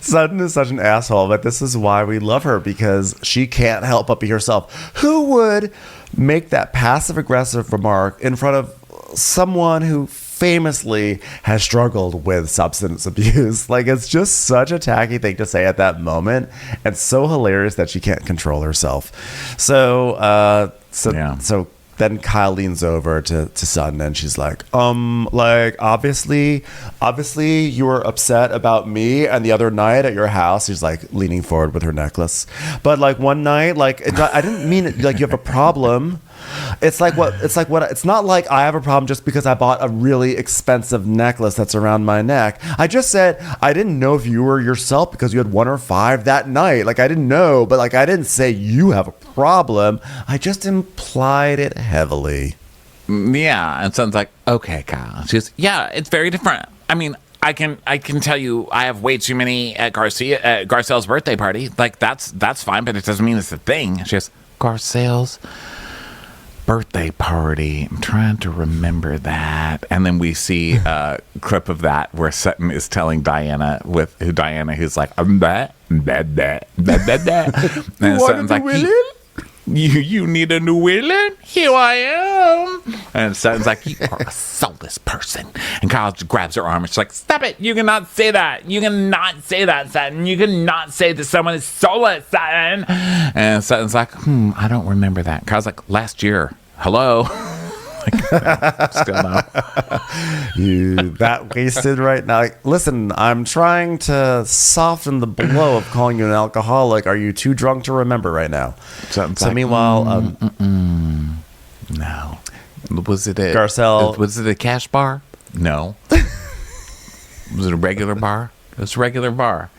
Sutton is such an asshole, but this is why we love her, because she can't help but be herself. Who would make that passive-aggressive remark in front of someone who famously has struggled with substance abuse? Like, it's just such a tacky thing to say at that moment, and so hilarious that she can't control herself. So then Kyle leans over to Sutton and she's like, obviously you were upset about me and the other night at your house. She's like leaning forward with her necklace, but like one night, like I didn't mean it like you have a problem. It's not like I have a problem just because I bought a really expensive necklace that's around my neck. I just said I didn't know if you were yourself because you had 1 or 5 that night. Like, I didn't know, but like I didn't say you have a problem. I just implied it heavily. Yeah, and Sutton's like, okay, Kyle. She goes, yeah, it's very different. I mean, I can tell you I have way too many at Garcelle's birthday party. Like, that's fine, but it doesn't mean it's a thing. She goes, Garcelle's birthday party. I'm trying to remember that. And then we see a clip of that where Sutton is telling Diana, who's like, and Sutton's like, you need a new villain? Here I am. And Sutton's like, you are a soulless person. And Kyle grabs her arm and she's like, stop it. You cannot say that. You cannot say that, Sutton. You cannot say that someone is soulless, Sutton. And Sutton's like, I don't remember that. Kyle's like, last year. Hello. Still no. You that wasted right now. Like, listen, I'm trying to soften the blow of calling you an alcoholic. Are you too drunk to remember right now? So meanwhile, no. Was it Garcelle? Was it a cash bar? No. Was it a regular bar? It was a regular bar.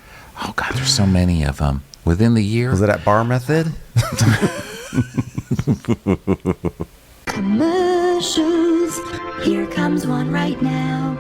Oh God, there's so many of them within the year. Was it at Bar Method? Commercials. Here comes one right now.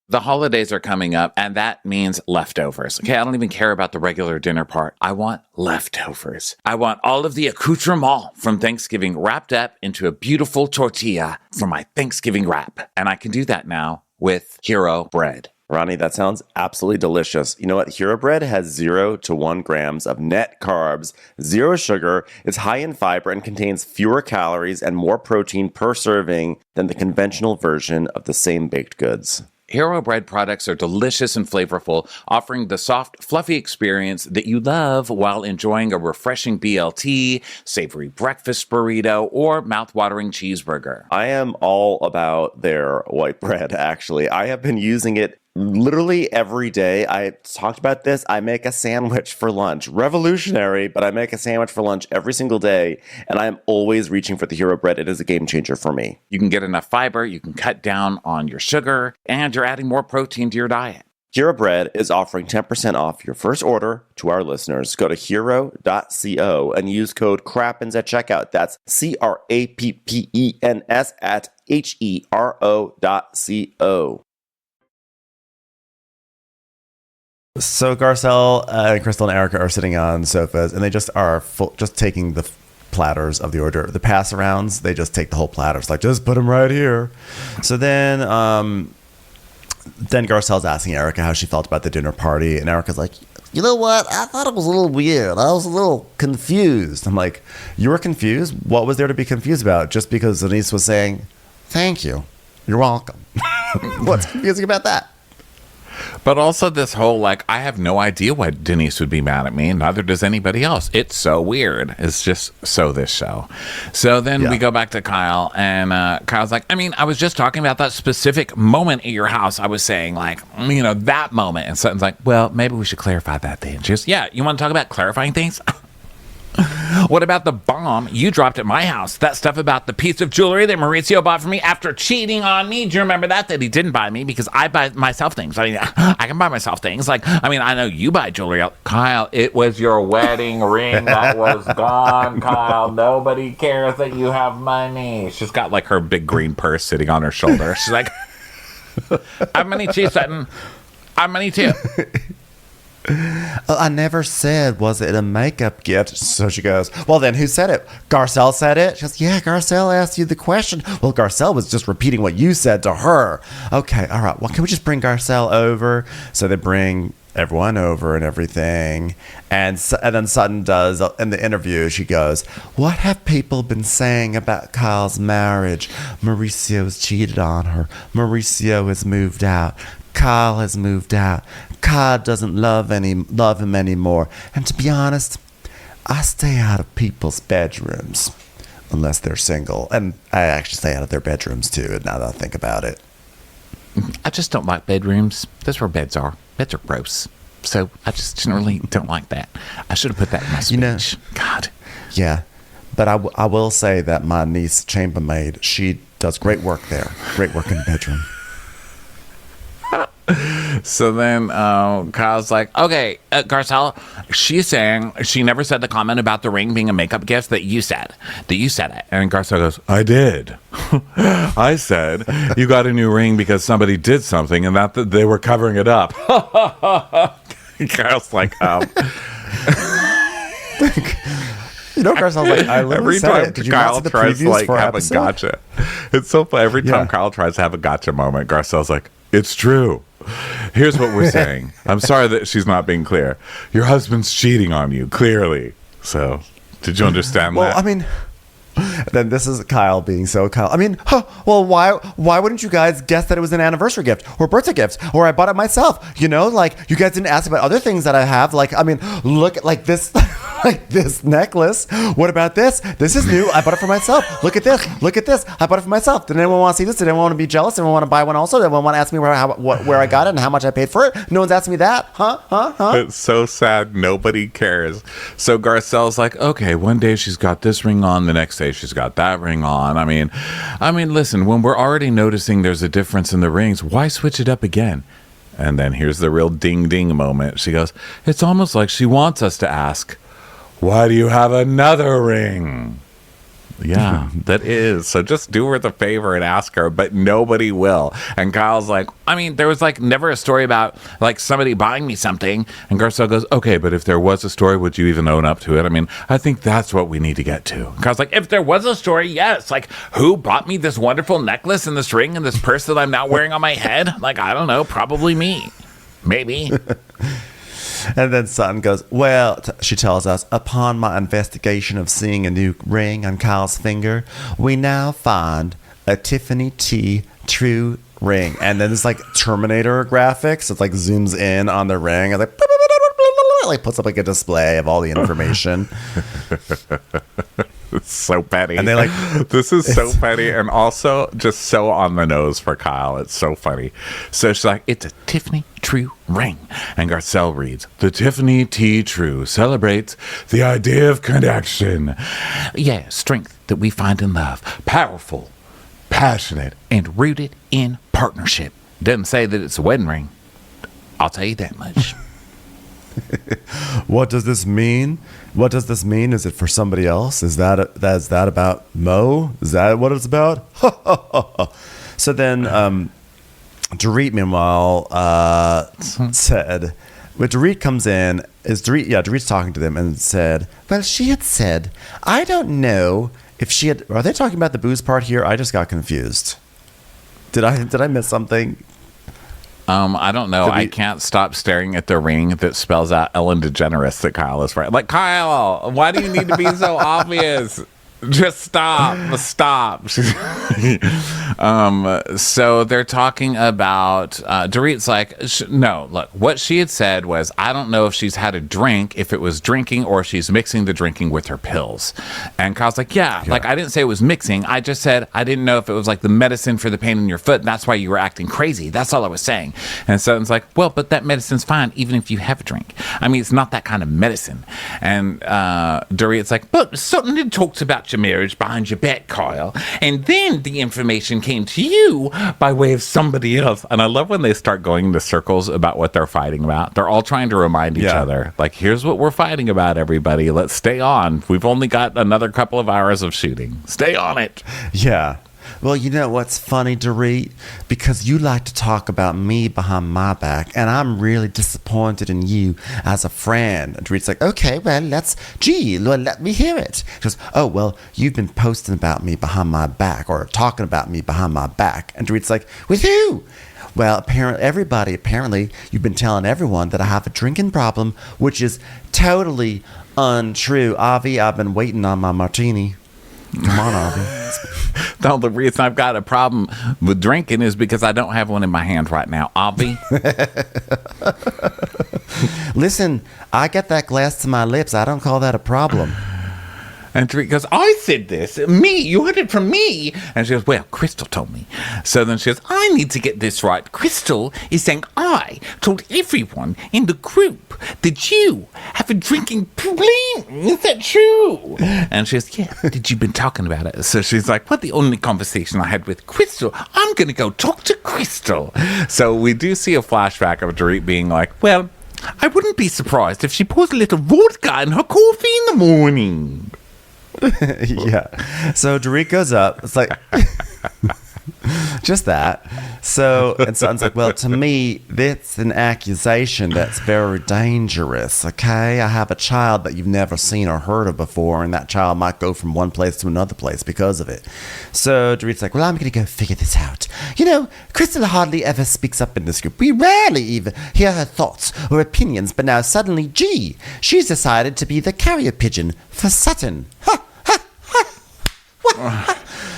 The holidays are coming up, and that means leftovers. Okay, I don't even care about the regular dinner part. I want leftovers. I want all of the accoutrement from Thanksgiving wrapped up into a beautiful tortilla for my Thanksgiving wrap. And I can do that now with Hero bread. Ronnie, that sounds absolutely delicious. You know what? Hero bread has 0 to 1 grams of net carbs, 0 sugar, is high in fiber, and contains fewer calories and more protein per serving than the conventional version of the same baked goods. Hero bread products are delicious and flavorful, offering the soft, fluffy experience that you love while enjoying a refreshing BLT, savory breakfast burrito, or mouth-watering cheeseburger. I am all about their white bread, actually. I have been using it literally every day. I talked about this. I make a sandwich for lunch. Revolutionary, but I make a sandwich for lunch every single day, and I am always reaching for the Hero bread. It is a game changer for me. You can get enough fiber, you can cut down on your sugar, and you're adding more protein to your diet. Hero Bread is offering 10% off your first order to our listeners. Go to hero.co and use code CRAPPENS at checkout. That's CRAPPENS at HERO.co. So Garcelle and Crystal and Erica are sitting on sofas, and they just are just taking the platters of the order. The pass arounds, they just take the whole platters, like, just put them right here. So then Garcelle's asking Erica how she felt about the dinner party, and Erica's like, You know what? I thought it was a little weird. I was a little confused. I'm like, you were confused? What was there to be confused about? Just because Denise was saying, thank you. You're welcome. What's confusing about that? But also this whole, like, I have no idea why Denise would be mad at me, and neither does anybody else. It's so weird. It's just so this show. So then we go back to Kyle, and Kyle's like, I mean, I was just talking about that specific moment at your house. I was saying, like, you know, that moment. And Sutton's like, well, maybe we should clarify that then. She goes, yeah, you want to talk about clarifying things? What about the bomb you dropped at my house? That stuff about the piece of jewelry that Mauricio bought for me after cheating on me? Do you remember that he didn't buy me because I buy myself things? I mean, I can buy myself things. Like, I mean, I know you buy jewelry. Kyle, it was your wedding ring that was gone, Kyle. Nobody cares that you have money. She's got, like, her big green purse sitting on her shoulder. She's like, I have money too, Sutton. I have money too. I never said, was it a makeup gift? So she goes, well, then who said it? Garcelle said it? She goes, yeah, Garcelle asked you the question. Well, Garcelle was just repeating what you said to her. Okay, all right. Well, can we just bring Garcelle over? So they bring everyone over and everything. And then Sutton does, in the interview, she goes, what have people been saying about Kyle's marriage? Mauricio's cheated on her. Mauricio has moved out. Kyle has moved out. Kyle doesn't love him anymore. And to be honest, I stay out of people's bedrooms unless they're single. And I actually stay out of their bedrooms too, now that I think about it. I just don't like bedrooms. That's where beds are. Beds are gross. So I just generally don't like that. I should have put that in my speech. You know, God. Yeah. But I will say that my niece, chambermaid, she does great work there. Great work in the bedroom. So then Kyle's like, okay, Garcelle, she's saying she never said the comment about the ring being a makeup gift that you said it. And Garcelle goes, I did. I said you got a new ring because somebody did something and that they were covering it up. Kyle's like, You know, Garcelle's like, I literally every said time it. Did you Kyle not see the tries to previews like for have episode? a gotcha. It's so funny. Every time Kyle tries to have a gotcha moment, Garcelle's like, it's true. Here's what we're saying. I'm sorry that she's not being clear. Your husband's cheating on you, clearly. So, did you understand that? Well, I mean, then this is Kyle being so Kyle. I mean, well, why wouldn't you guys guess that it was an anniversary gift or birthday gift or I bought it myself? You know, like you guys didn't ask about other things that I have. Like, I mean, look at like this, like this necklace. What about this? This is new. I bought it for myself. Look at this. Look at this. I bought it for myself. Did anyone want to see this? Did anyone want to be jealous? Did anyone want to buy one also? Did anyone want to ask me where I got it and how much I paid for it? No one's asking me that. Huh? It's so sad. Nobody cares. So Garcelle's like, okay, one day she's got this ring on. The next day she's got that ring on. I mean, listen, when we're already noticing there's a difference in the rings, why switch it up again? And then here's the real ding ding moment. She goes, it's almost like she wants us to ask, why do you have another ring? Yeah, that is. So just do her the favor and ask her, but nobody will. And Kyle's like, I mean, there was like never a story about like somebody buying me something. And Garcelle goes, okay, but if there was a story, would you even own up to it? I mean, I think that's what we need to get to. Kyle's like, if there was a story, yes. Like, who bought me this wonderful necklace and this ring and this purse that I'm now wearing on my head? Like, I don't know, probably me. Maybe. And then Sutton goes, well, she tells us, upon my investigation of seeing a new ring on Kyle's finger, we now find a Tiffany T. True ring. And then it's like Terminator graphics. It like zooms in on the ring. And like puts up like a display of all the information. It's so petty. And they like, this is so petty and also just so on the nose for Kyle. It's so funny. So she's like, it's a Tiffany True ring. And Garcelle reads, the Tiffany T. True celebrates the idea of connection. Yeah, strength that we find in love. Powerful, passionate, and rooted in partnership. Doesn't say that it's a wedding ring. I'll tell you that much. What does this mean? What does this mean? Is it for somebody else? Is that about Mo? Is that what it's about? So then Dorit, meanwhile, said, when Dorit comes in, Dorit's talking to them and said, well, she had said, I don't know if she had, are they talking about the booze part here? I just got confused. Did I miss something? I don't know. I can't stop staring at the ring that spells out Ellen DeGeneres that Kyle is wearing. Like, Kyle, why do you need to be so obvious? Just stop. So they're talking about Dorit's like, no, look, what she had said was, I don't know if she's had a drink, if it was drinking or she's mixing the drinking with her pills. And Kyle's like, yeah, like I didn't say it was mixing. I just said I didn't know if it was like the medicine for the pain in your foot. And that's why you were acting crazy. That's all I was saying. And Sutton's like, well, but that medicine's fine even if you have a drink. I mean, it's not that kind of medicine. And Dorit's like, but Sutton had talked about your marriage behind your back, Kyle, and then the information came to you by way of somebody else. And I love when they start going into circles about what they're fighting about. They're all trying to remind each other, like, here's what we're fighting about, everybody. Let's stay on. We've only got another couple of hours of shooting. Stay on it. Yeah. Well, you know what's funny, Dorit? Because you like to talk about me behind my back, and I'm really disappointed in you as a friend. And Dorit's like, okay, well, let me hear it. She goes, oh, well, you've been posting about me behind my back, or talking about me behind my back. And Dorit's like, with who? Well, apparently, you've been telling everyone that I have a drinking problem, which is totally untrue. Avi, I've been waiting on my martini. Come on, Avi. No, the reason I've got a problem with drinking is because I don't have one in my hand right now. Avi. Listen, I get that glass to my lips. I don't call that a problem. And Dorit goes, I said this. Me. You heard it from me. And she goes, well, Crystal told me. So then she goes, I need to get this right. Crystal is saying I told everyone in the group that you have a drinking problem. Is that true? And she goes, yeah, did you been talking about it? So she's like, well, the only conversation I had with Crystal, I'm going to go talk to Crystal. So we do see a flashback of Dorit being like, well, I wouldn't be surprised if she pours a little vodka in her coffee in the morning. Yeah. So Dorit goes up. It's like just that. So and Sutton's like, well, to me, that's an accusation that's very dangerous. Okay, I have a child that you've never seen or heard of before, and that child might go from one place to another place because of it. So Dorit's like, well, I'm going to go figure this out. You know, Crystal hardly ever speaks up in this group. We rarely even hear her thoughts or opinions, but now suddenly, she's decided to be the carrier pigeon for Sutton. Ha!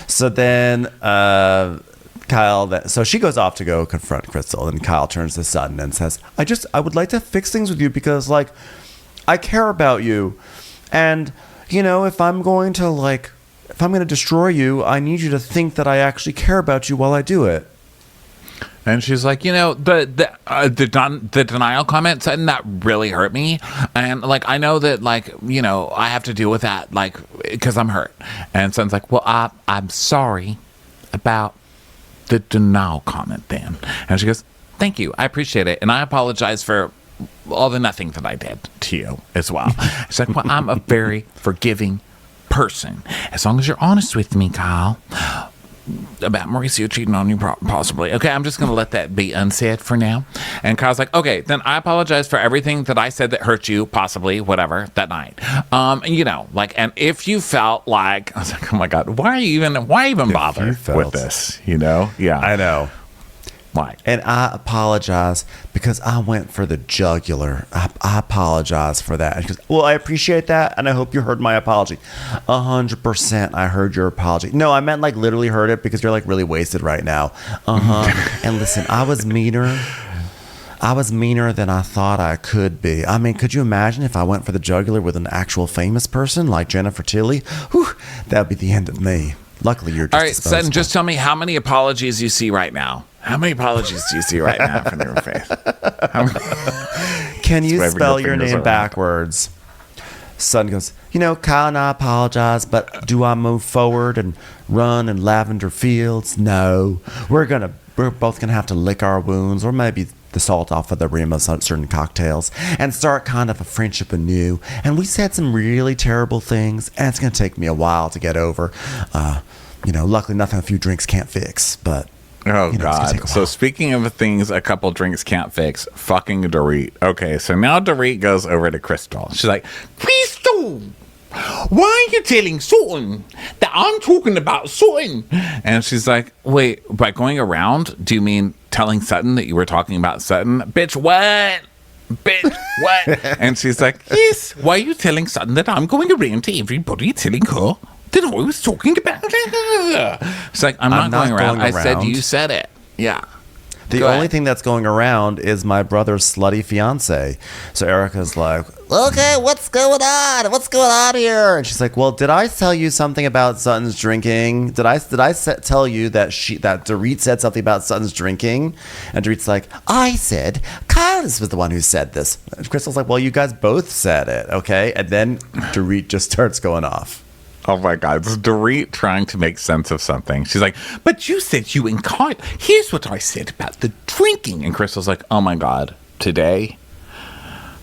So then so she goes off to go confront Crystal, and Kyle turns to Sutton and says, I would like to fix things with you because, like, I care about you, and, you know, if I'm going to destroy you, I need you to think that I actually care about you while I do it. And she's like, you know, the denial comments, and that really hurt me. And, like, I know that, like, you know, I have to deal with that, like, because I'm hurt. And Sutton's like, well, I'm sorry about the denial comment then. And she goes, thank you. I appreciate it. And I apologize for all the nothing that I did to you as well. She's like, well, I'm a very forgiving person, as long as you're honest with me, Kyle, about Mauricio cheating on you, possibly. Okay, I'm just going to let that be unsaid for now. And Kyle's like, okay, then I apologize for everything that I said that hurt you, possibly, whatever, that night. And if you felt like, I was like, oh my God, why even bother with this? Yeah. I know. Why? And I apologize because I went for the jugular. I apologize for that. And she goes, well, I appreciate that, and I hope you heard my apology. 100% I heard your apology. No, I meant like literally heard it because you're like really wasted right now. And listen, I was meaner than I thought I could be. I mean, could you imagine if I went for the jugular with an actual famous person like Jennifer Tilly? Whew, that would be the end of me. Luckily, you're just all right, Sutton, just tell me how many apologies you see right now. How many apologies do you see right now from your face? Can you spell your name backwards? Sutton goes, Kyle and I apologize, but do I move forward and run in lavender fields? No. We're both gonna have to lick our wounds, or maybe the salt off of the rim of certain cocktails, and start kind of a friendship anew. And we said some really terrible things, and it's gonna take me a while to get over. Luckily nothing a few drinks can't fix, but oh God. So speaking of things a couple drinks can't fix, fucking Dorit. Okay, so now Dorit goes over to Crystal. She's like, Crystal, why are you telling Sutton that I'm talking about Sutton? And she's like, wait, by going around, do you mean telling Sutton that you were talking about Sutton? Bitch, what? Bitch, what? And she's like, yes, why are you telling Sutton that I'm going around to everybody telling her that I was talking about her? She's like, I'm not going around. I said you said it. Yeah. The only thing that's going around is my brother's slutty fiance. So Erica's like, okay, what's going on? What's going on here? And she's like, well, did I tell you something about Sutton's drinking? Did I tell you that Dorit said something about Sutton's drinking? And Dorit's like, I said, Kyle was the one who said this. And Crystal's like, well, you guys both said it, okay? And then Dorit just starts going off. Oh my God, it's Dorit trying to make sense of something. She's like, but you said you and Kyle, here's what I said about the drinking. And Crystal's like, oh my God, today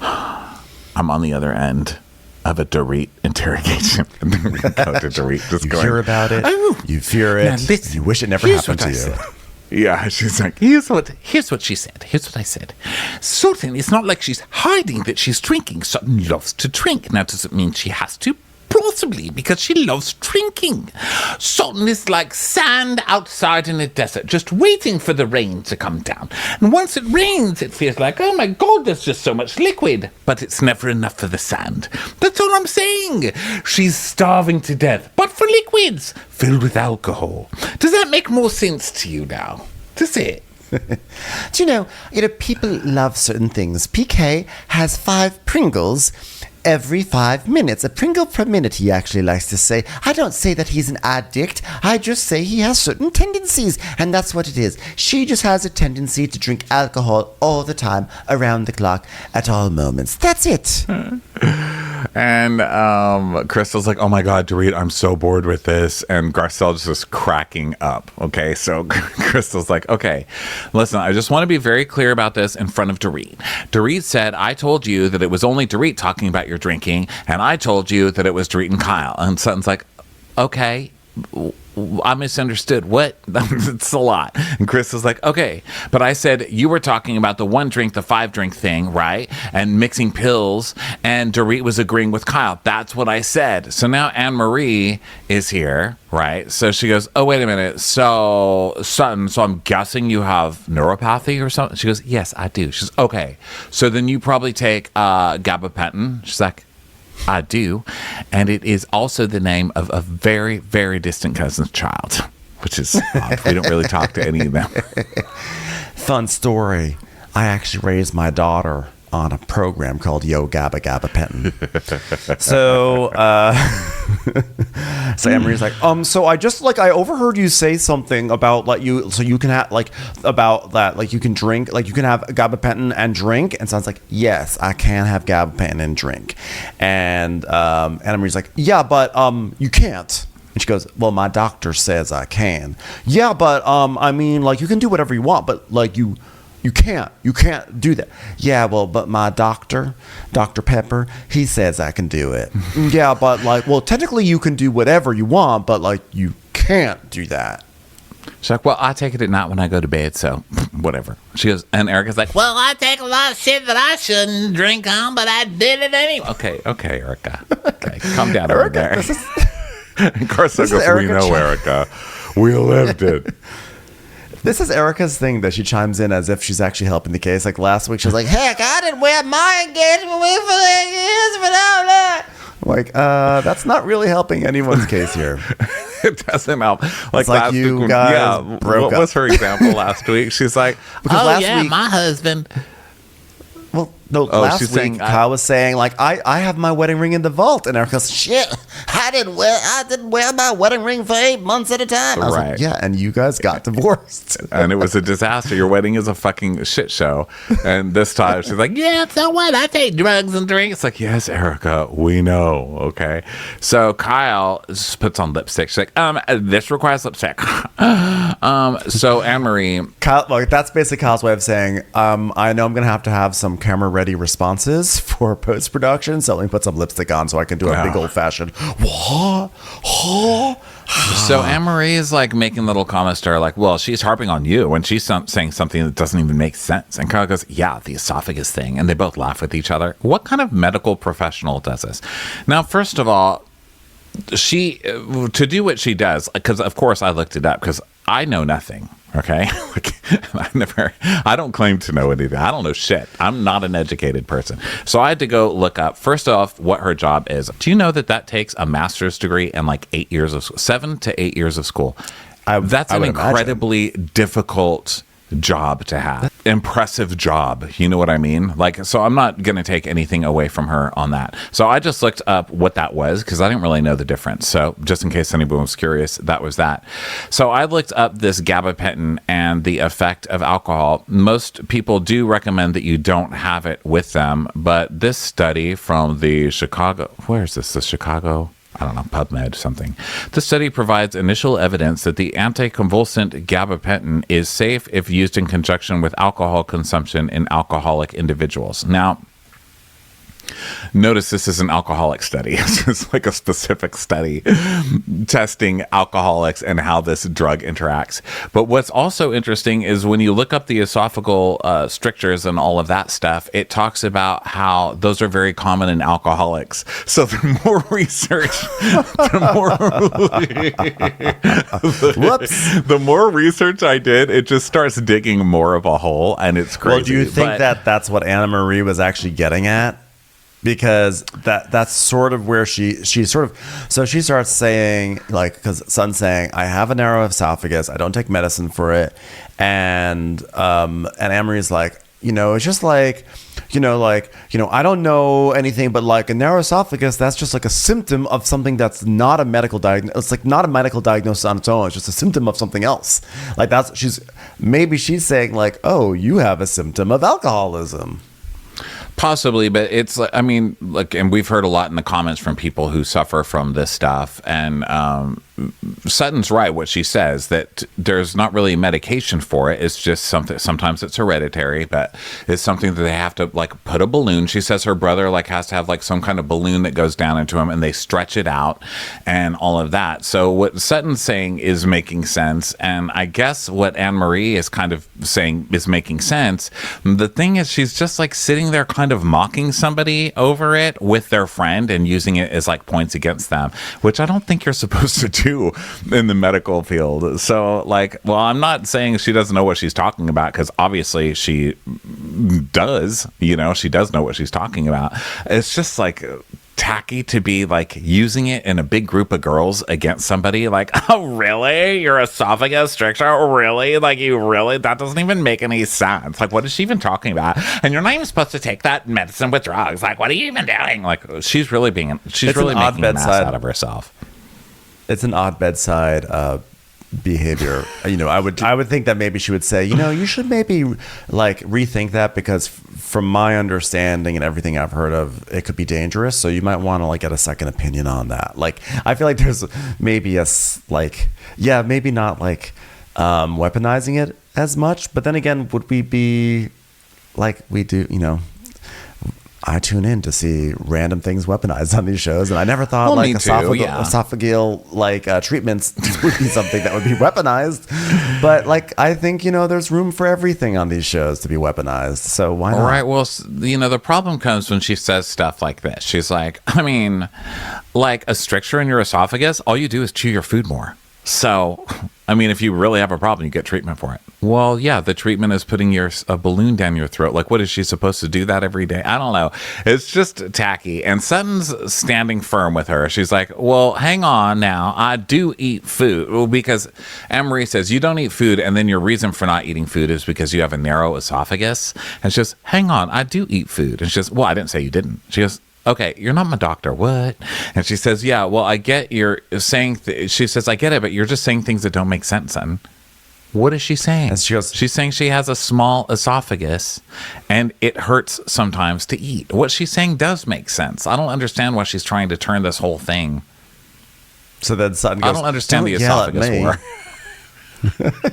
I'm on the other end of a Dorit interrogation. And then we go to Dorit just going, hear about it, you fear it, listen, you wish it never happened to you. Yeah, she's like, here's what she said. Here's what I said. Sutton, it's not like she's hiding that she's drinking. Sutton loves to drink. Now, does it mean she has to? Possibly, because she loves drinking. Sutton is like sand outside in a desert, just waiting for the rain to come down. And once it rains, it feels like, oh my God, there's just so much liquid. But it's never enough for the sand. That's all I'm saying. She's starving to death, but for liquids filled with alcohol. Does that make more sense to you now? Does it? Do you know, people love certain things. PK has 5 Pringles every 5 minutes. A Pringle per minute, he actually likes to say. I don't say that he's an addict. I just say he has certain tendencies, and that's what it is. She just has a tendency to drink alcohol all the time, around the clock, at all moments. That's it. And Crystal's like, oh my God, Dorit, I'm so bored with this. And Garcelle's just cracking up. Okay, so Crystal's like, okay, listen, I just want to be very clear about this in front of Dorit. Dorit said, I told you that it was only Dorit talking about your drinking, and I told you that it was Dorit and Kyle. And Sutton's like, okay, I misunderstood. What? It's a lot. And Chris was like, okay, but I said you were talking about the 1 drink, the 5 drink thing, right? And mixing pills, and Dorit was agreeing with Kyle. That's what I said. So now AnneMarie is here, right? So she goes, oh, wait a minute. So Sutton, so I'm guessing you have neuropathy or something? She goes, yes, I do. She's okay. So then you probably take gabapentin. She's like, I do, and it is also the name of a very, very distant cousin's child, which is odd. We don't really talk to any of them. Fun story. I actually raised my daughter on a program called Yo Gabba Gabapentin. So AnneMarie's like, so I just I overheard you say something about you can have about that, you can drink, you can have gabapentin and drink. And sounds like, yes, I can have gabapentin and drink. And AnneMarie's like, yeah, but you can't. And she goes, well, my doctor says I can. Yeah, but I mean, you can do whatever you want, but you You can't do that. Yeah, well, but my doctor, Dr. Pepper, he says I can do it. Yeah, but like, well, technically you can do whatever you want, but like, you can't do that. She's like, well, I take it at night when I go to bed, so whatever. She goes, and Erica's like, well, I take a lot of shit that I shouldn't drink on, but I did it anyway. Okay, Erica. Okay, calm down over there. And Carson goes, we know, Erica. We lived it. This is Erica's thing that she chimes in as if she's actually helping the case. Like last week, she was like, heck, I didn't wear my engagement ring for years, but like, that's not really helping anyone's case here. It doesn't help. Like last you week, guys broke what was her example last week? She's like, last week, my husband. Well, no, last week saying, Kyle was saying like I have my wedding ring in the vault, and Erica goes, shit, I didn't wear my wedding ring for 8 months at a time. I was like, yeah, and you guys got divorced, and it was a disaster. Your wedding is a fucking shit show. And this time she's like, yeah, so what? I take drugs and drink. It's like, yes, Erica, we know. Okay, so Kyle just puts on lipstick. She's like, this requires lipstick. So AnneMarie, Kyle, like that's basically Kyle's way of saying, I know I'm gonna have to have some camera ready responses for post production, so let me put some lipstick on so I can do a big old fashioned. So AnneMarie is like making little comments to her, like, well, she's harping on you when she's saying something that doesn't even make sense. And Kyle goes, yeah, the esophagus thing. And they both laugh with each other. What kind of medical professional does this? Now, first of all, she, to do what she does, because of course I looked it up because I know nothing. Okay. I don't claim to know anything. I don't know shit. I'm not an educated person. So I had to go look up, first off, what her job is. Do you know that takes a master's degree and like 7 to 8 years of school? That's an incredibly difficult job to have. Impressive job. You know what I mean? Like, so I'm not going to take anything away from her on that. So I just looked up what that was because I didn't really know the difference. So just in case anyone was curious, that was that. So I looked up this gabapentin and the effect of alcohol. Most people do recommend that you don't have it with them, but this study from the Chicago, where is this? The Chicago? I don't know, PubMed something. The study provides initial evidence that the anticonvulsant gabapentin is safe if used in conjunction with alcohol consumption in alcoholic individuals. Now, notice this is an alcoholic study. It's like a specific study testing alcoholics and how this drug interacts. But what's also interesting is when you look up the esophageal strictures and all of that stuff, it talks about how those are very common in alcoholics. So the more research, the more research I did, it just starts digging more of a hole, and it's crazy. Well, do you think that that's what AnneMarie was actually getting at? Because that's sort of where she starts saying, like, because Sutton's saying, I have a narrow esophagus, I don't take medicine for it, and AnneMarie's like, it's just like, I don't know anything, but like a narrow esophagus, that's just like a symptom of something that's not a medical diagnosis. It's like not a medical diagnosis on its own. It's just a symptom of something else. Like she's saying like, oh, you have a symptom of alcoholism. Possibly, but it's like, I mean, like, and we've heard a lot in the comments from people who suffer from this stuff. And Sutton's right, what she says, that there's not really medication for it. It's just something, sometimes it's hereditary, but it's something that they have to like put a balloon. She says her brother like has to have like some kind of balloon that goes down into him and they stretch it out and all of that. So what Sutton's saying is making sense. And I guess what AnneMarie is kind of saying is making sense. The thing is, she's just like sitting there kind of mocking somebody over it with their friend and using it as like points against them, which I don't think you're supposed to do in the medical field. So like, well, I'm not saying she doesn't know what she's talking about, because obviously she does, she does know what she's talking about. It's just like tacky to be like using it in a big group of girls against somebody. Like, oh really, your esophagus stricture, really, like you really, that doesn't even make any sense. Like, what is she even talking about? And you're not even supposed to take that medicine with drugs. Like, what are you even doing? Like, she's really making an ass out of herself. It's an odd bedside behavior. I would think that maybe she would say, you should maybe like rethink that, because from my understanding and everything I've heard of, it could be dangerous. So you might want to like get a second opinion on that. Like, I feel like there's maybe maybe not like weaponizing it as much. But then again, would we be like we do, I tune in to see random things weaponized on these shows, and I never thought esophageal treatments would be something that would be weaponized. But I think there's room for everything on these shows to be weaponized. So why not? All right. Well, the problem comes when she says stuff like this. She's like, a stricture in your esophagus, all you do is chew your food more. So, if you really have a problem, you get treatment for it. Well, yeah, the treatment is putting a balloon down your throat. What is she supposed to do that every day? I don't know. It's just tacky. And Sutton's standing firm with her. She's like, well, hang on now. I do eat food. Well, because AnneMarie says you don't eat food, and then your reason for not eating food is because you have a narrow esophagus. And she goes, hang on, I do eat food. And she goes, well, I didn't say you didn't. She goes, okay, you're not my doctor. What? And she says, yeah, well, I get you're saying, she says, I get it, but you're just saying things that don't make sense, Sutton. What is she saying? And she goes, she's saying she has a small esophagus and it hurts sometimes to eat. What she's saying does make sense. I don't understand why she's trying to turn this whole thing. So then Sutton goes, I don't understand the esophagus war.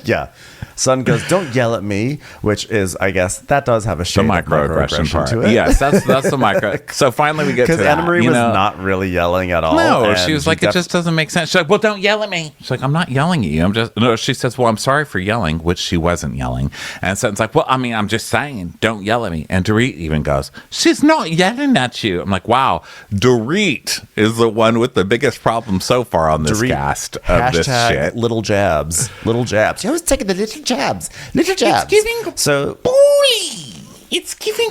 Yeah. Sutton goes, don't yell at me, which is, I guess, that does have a shade of microaggression part. to it. Yes, that's the micro. So finally we get to that. Because AnneMarie was not really yelling at all. No, she was like, it just doesn't make sense. She's like, well, don't yell at me. She's like, I'm not yelling at you. No, she says, well, I'm sorry for yelling, which she wasn't yelling. And Sutton's like, well, I'm just saying, don't yell at me. And Dorit even goes, she's not yelling at you. I'm like, wow, Dorit is the one with the biggest problem so far on this cast of this shit. Little jabs. Little jabs. She was taking the little jabs. Little jabs. It's giving bully. It's giving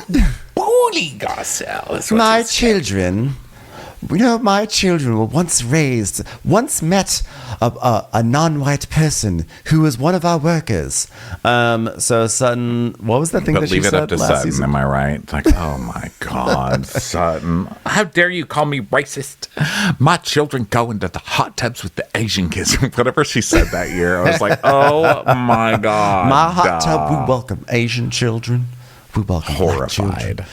bully, Garcelle. My children, my children were once met a non-white person who was one of our workers. So Sutton, what was the thing that she said? Leave it up to last Sutton, season? am I right? It's like, oh my God, Sutton. How dare you call me racist? My children go into the hot tubs with the Asian kids. Whatever she said that year, I was like, oh my God. My hot tub, we welcome Asian children. We welcome black children. Horrified.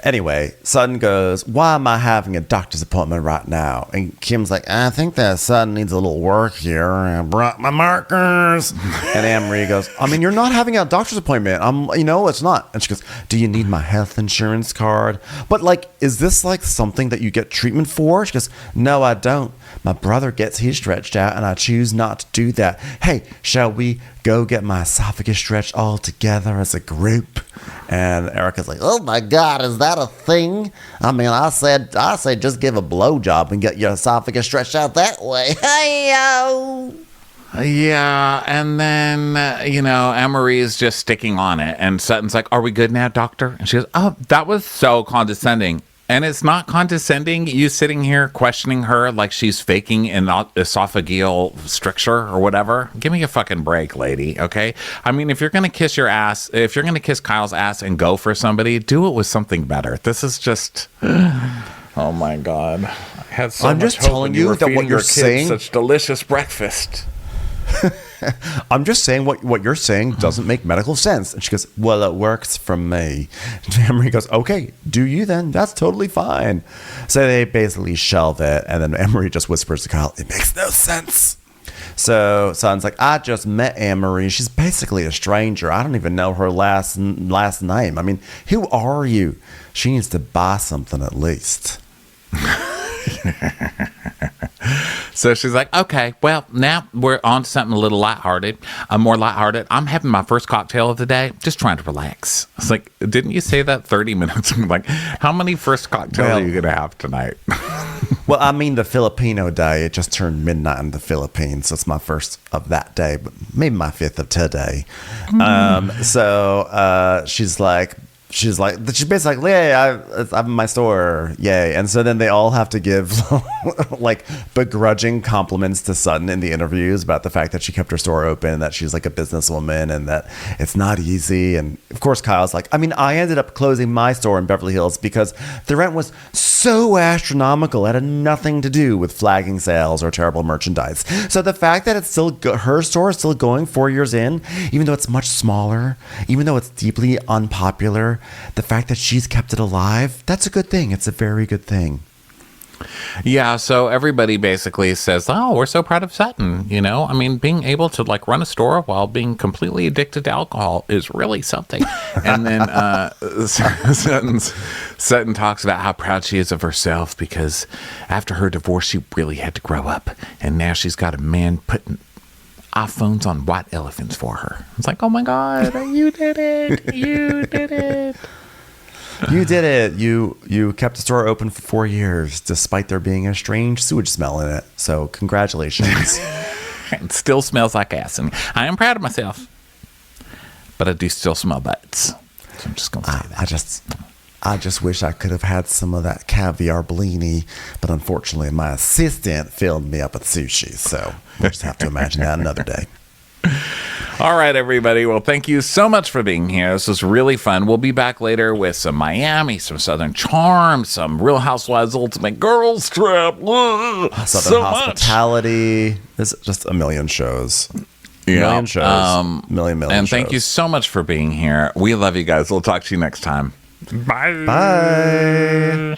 Anyway, Sutton goes, why am I having a doctor's appointment right now? And Kim's like, I think that Sutton needs a little work here. I brought my markers. And AnneMarie goes, you're not having a doctor's appointment. It's not. And she goes, do you need my health insurance card? But is this something that you get treatment for? She goes, no, I don't. My brother gets his stretched out and I choose not to do that. Hey, shall we go get my esophagus stretched all together as a group? And Erica's like, oh my God, is that a thing? I said just give a blowjob and get your esophagus stretched out that way. Hey-yo. Yeah, and then, AnneMarie is just sticking on it. And Sutton's like, are we good now, doctor? And she goes, oh, that was so condescending. And it's not condescending, you sitting here questioning her like she's faking an esophageal stricture or whatever. Give me a fucking break, lady, okay? If you're going to kiss Kyle's ass and go for somebody, do it with something better. This is just... Oh, my God. I had so I'm much just hope telling when you were that what feeding you're your kids saying... such delicious breakfast. I'm just saying what you're saying doesn't make medical sense. And she goes, well, it works for me. And AnneMarie goes, okay, do you then? That's totally fine. So they basically shelve it. And then AnneMarie just whispers to Kyle, it makes no sense. So Sutton's like, I just met AnneMarie. She's basically a stranger. I don't even know her last name. Who are you? She needs to buy something at least. So she's like, okay, well, now we're on to something a little lighthearted. More lighthearted. I'm having my first cocktail of the day, just trying to relax. It's like, didn't you say that 30 minutes? Like, how many first cocktails are you going to have tonight? Well, the Filipino day, it just turned midnight in the Philippines. So it's my first of that day, but maybe my fifth of today. So she's basically like, yay, I'm in my store, yay. And so then they all have to give begrudging compliments to Sutton in the interviews about the fact that she kept her store open, that she's like a businesswoman and that it's not easy. And of course Kyle's like, I ended up closing my store in Beverly Hills because the rent was so astronomical, it had nothing to do with flagging sales or terrible merchandise. So the fact that it's still her store is still going 4 years in, even though it's much smaller, even though it's deeply unpopular, the fact that she's kept it alive, that's a good thing. It's a very good thing. Yeah, so everybody basically says, "Oh, we're so proud of Sutton." You know, I mean, being able to like run a store while being completely addicted to alcohol is really something. And then Sutton talks about how proud she is of herself because after her divorce, she really had to grow up, and now she's got a man putting iPhones on white elephants for her. It's like, oh my God, you did it! You did it! You did it. You kept the store open for 4 years, despite there being a strange sewage smell in it. So congratulations. It still smells like ass, and I am proud of myself. But I do still smell butts. So I'm just going to say that. I just wish I could have had some of that caviar blini, but unfortunately my assistant filled me up with sushi. So we'll just have to imagine that another day. All right, everybody. Well, thank you so much for being here. This was really fun. We'll be back later with some Miami, some Southern Charm, some Real Housewives Ultimate Girls Trip. Southern Hospitality. There's just a million shows. Million shows. Million and shows. Thank you so much for being here. We love you guys. We'll talk to you next time. Bye. Bye.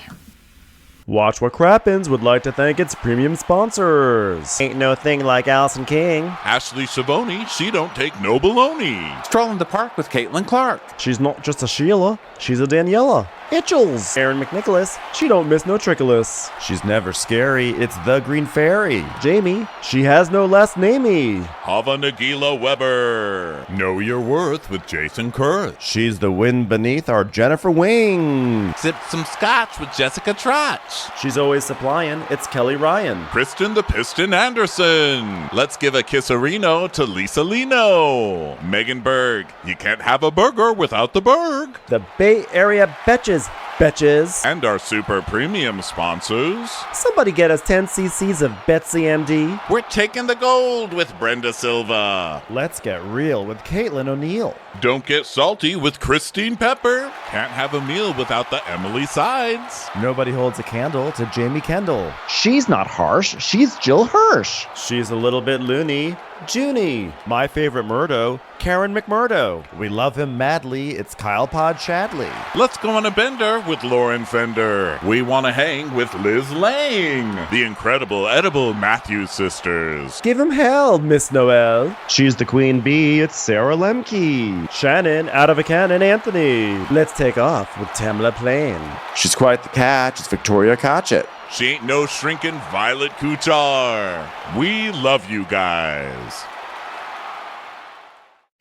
Watch What Crappens would like to thank its premium sponsors. Ain't no thing like Allison King. Ashley Savoni, she don't take no baloney. Strolling the park with Caitlin Clark. She's not just a Sheila, she's a Daniela. Itchels. Aaron McNicholas, she don't miss no trickolas. She's never scary. It's the Green Fairy. Jamie, she has no last namey. Hava Nagila Weber. Know Your Worth with Jason Kurth. She's the wind beneath our Jennifer Wing. Sip some scotch with Jessica Trotch. She's always supplying. It's Kelly Ryan. Kristen the Piston Anderson. Let's give a kisserino to Lisa Lino. Megan Berg. You can't have a burger without the Berg. The Bay Area Betches. Betches. And our super premium sponsors. Somebody get us 10 cc's of Betsy MD. We're taking the gold with Brenda Silva. Let's get real with Caitlin O'Neill. Don't get salty with Christine Pepper. Can't have a meal without the Emily Sides. Nobody holds a candle to Jamie Kendall. She's not harsh. She's Jill Hirsch. She's a little bit loony. Junie. My favorite Murdo, Karen McMurdo. We love him madly. It's Kyle Pod Shadley. Let's go on a bender with Lauren Fender. We want to hang with Liz Lang. The incredible edible Matthews sisters. Give him hell, Miss Noel. She's the queen bee. It's Sarah Lemke. Shannon, out of a cannon, Anthony. Let's take off with Tamla Plain. She's quite the catch. It's Victoria Cotchett. She ain't no shrinking Violet Kuchar. We love you guys.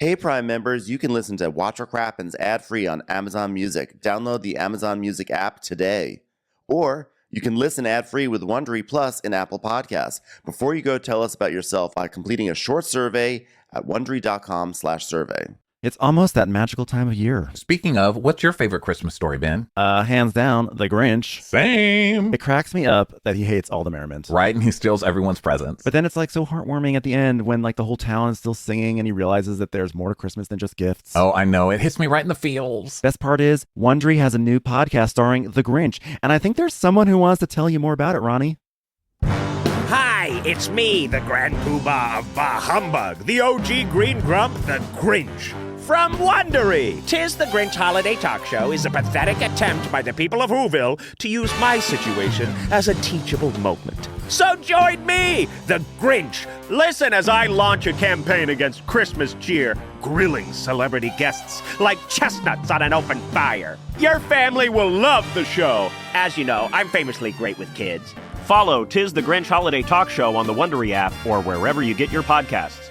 Hey, Prime members, you can listen to Watch What Crappens ad-free on Amazon Music. Download the Amazon Music app today. Or you can listen ad-free with Wondery Plus in Apple Podcasts. Before you go, tell us about yourself by completing a short survey at Wondery.com/survey. It's almost that magical time of year. Speaking of, what's your favorite Christmas story, Ben? Hands down, The Grinch. Same. It cracks me up that he hates all the merriment. Right, and he steals everyone's presents. But then it's like so heartwarming at the end when like the whole town is still singing and he realizes that there's more to Christmas than just gifts. Oh, I know. It hits me right in the feels. Best part is, Wondery has a new podcast starring The Grinch, and I think there's someone who wants to tell you more about it, Ronnie. Hi, it's me, the Grand Poobah of Bah Humbug, the OG Green Grump, the Grinch. From Wondery, 'Tis the Grinch Holiday Talk Show is a pathetic attempt by the people of Whoville to use my situation as a teachable moment. So join me, the Grinch. Listen as I launch a campaign against Christmas cheer, grilling celebrity guests like chestnuts on an open fire. Your family will love the show. As you know, I'm famously great with kids. Follow 'Tis the Grinch Holiday Talk Show on the Wondery app or wherever you get your podcasts.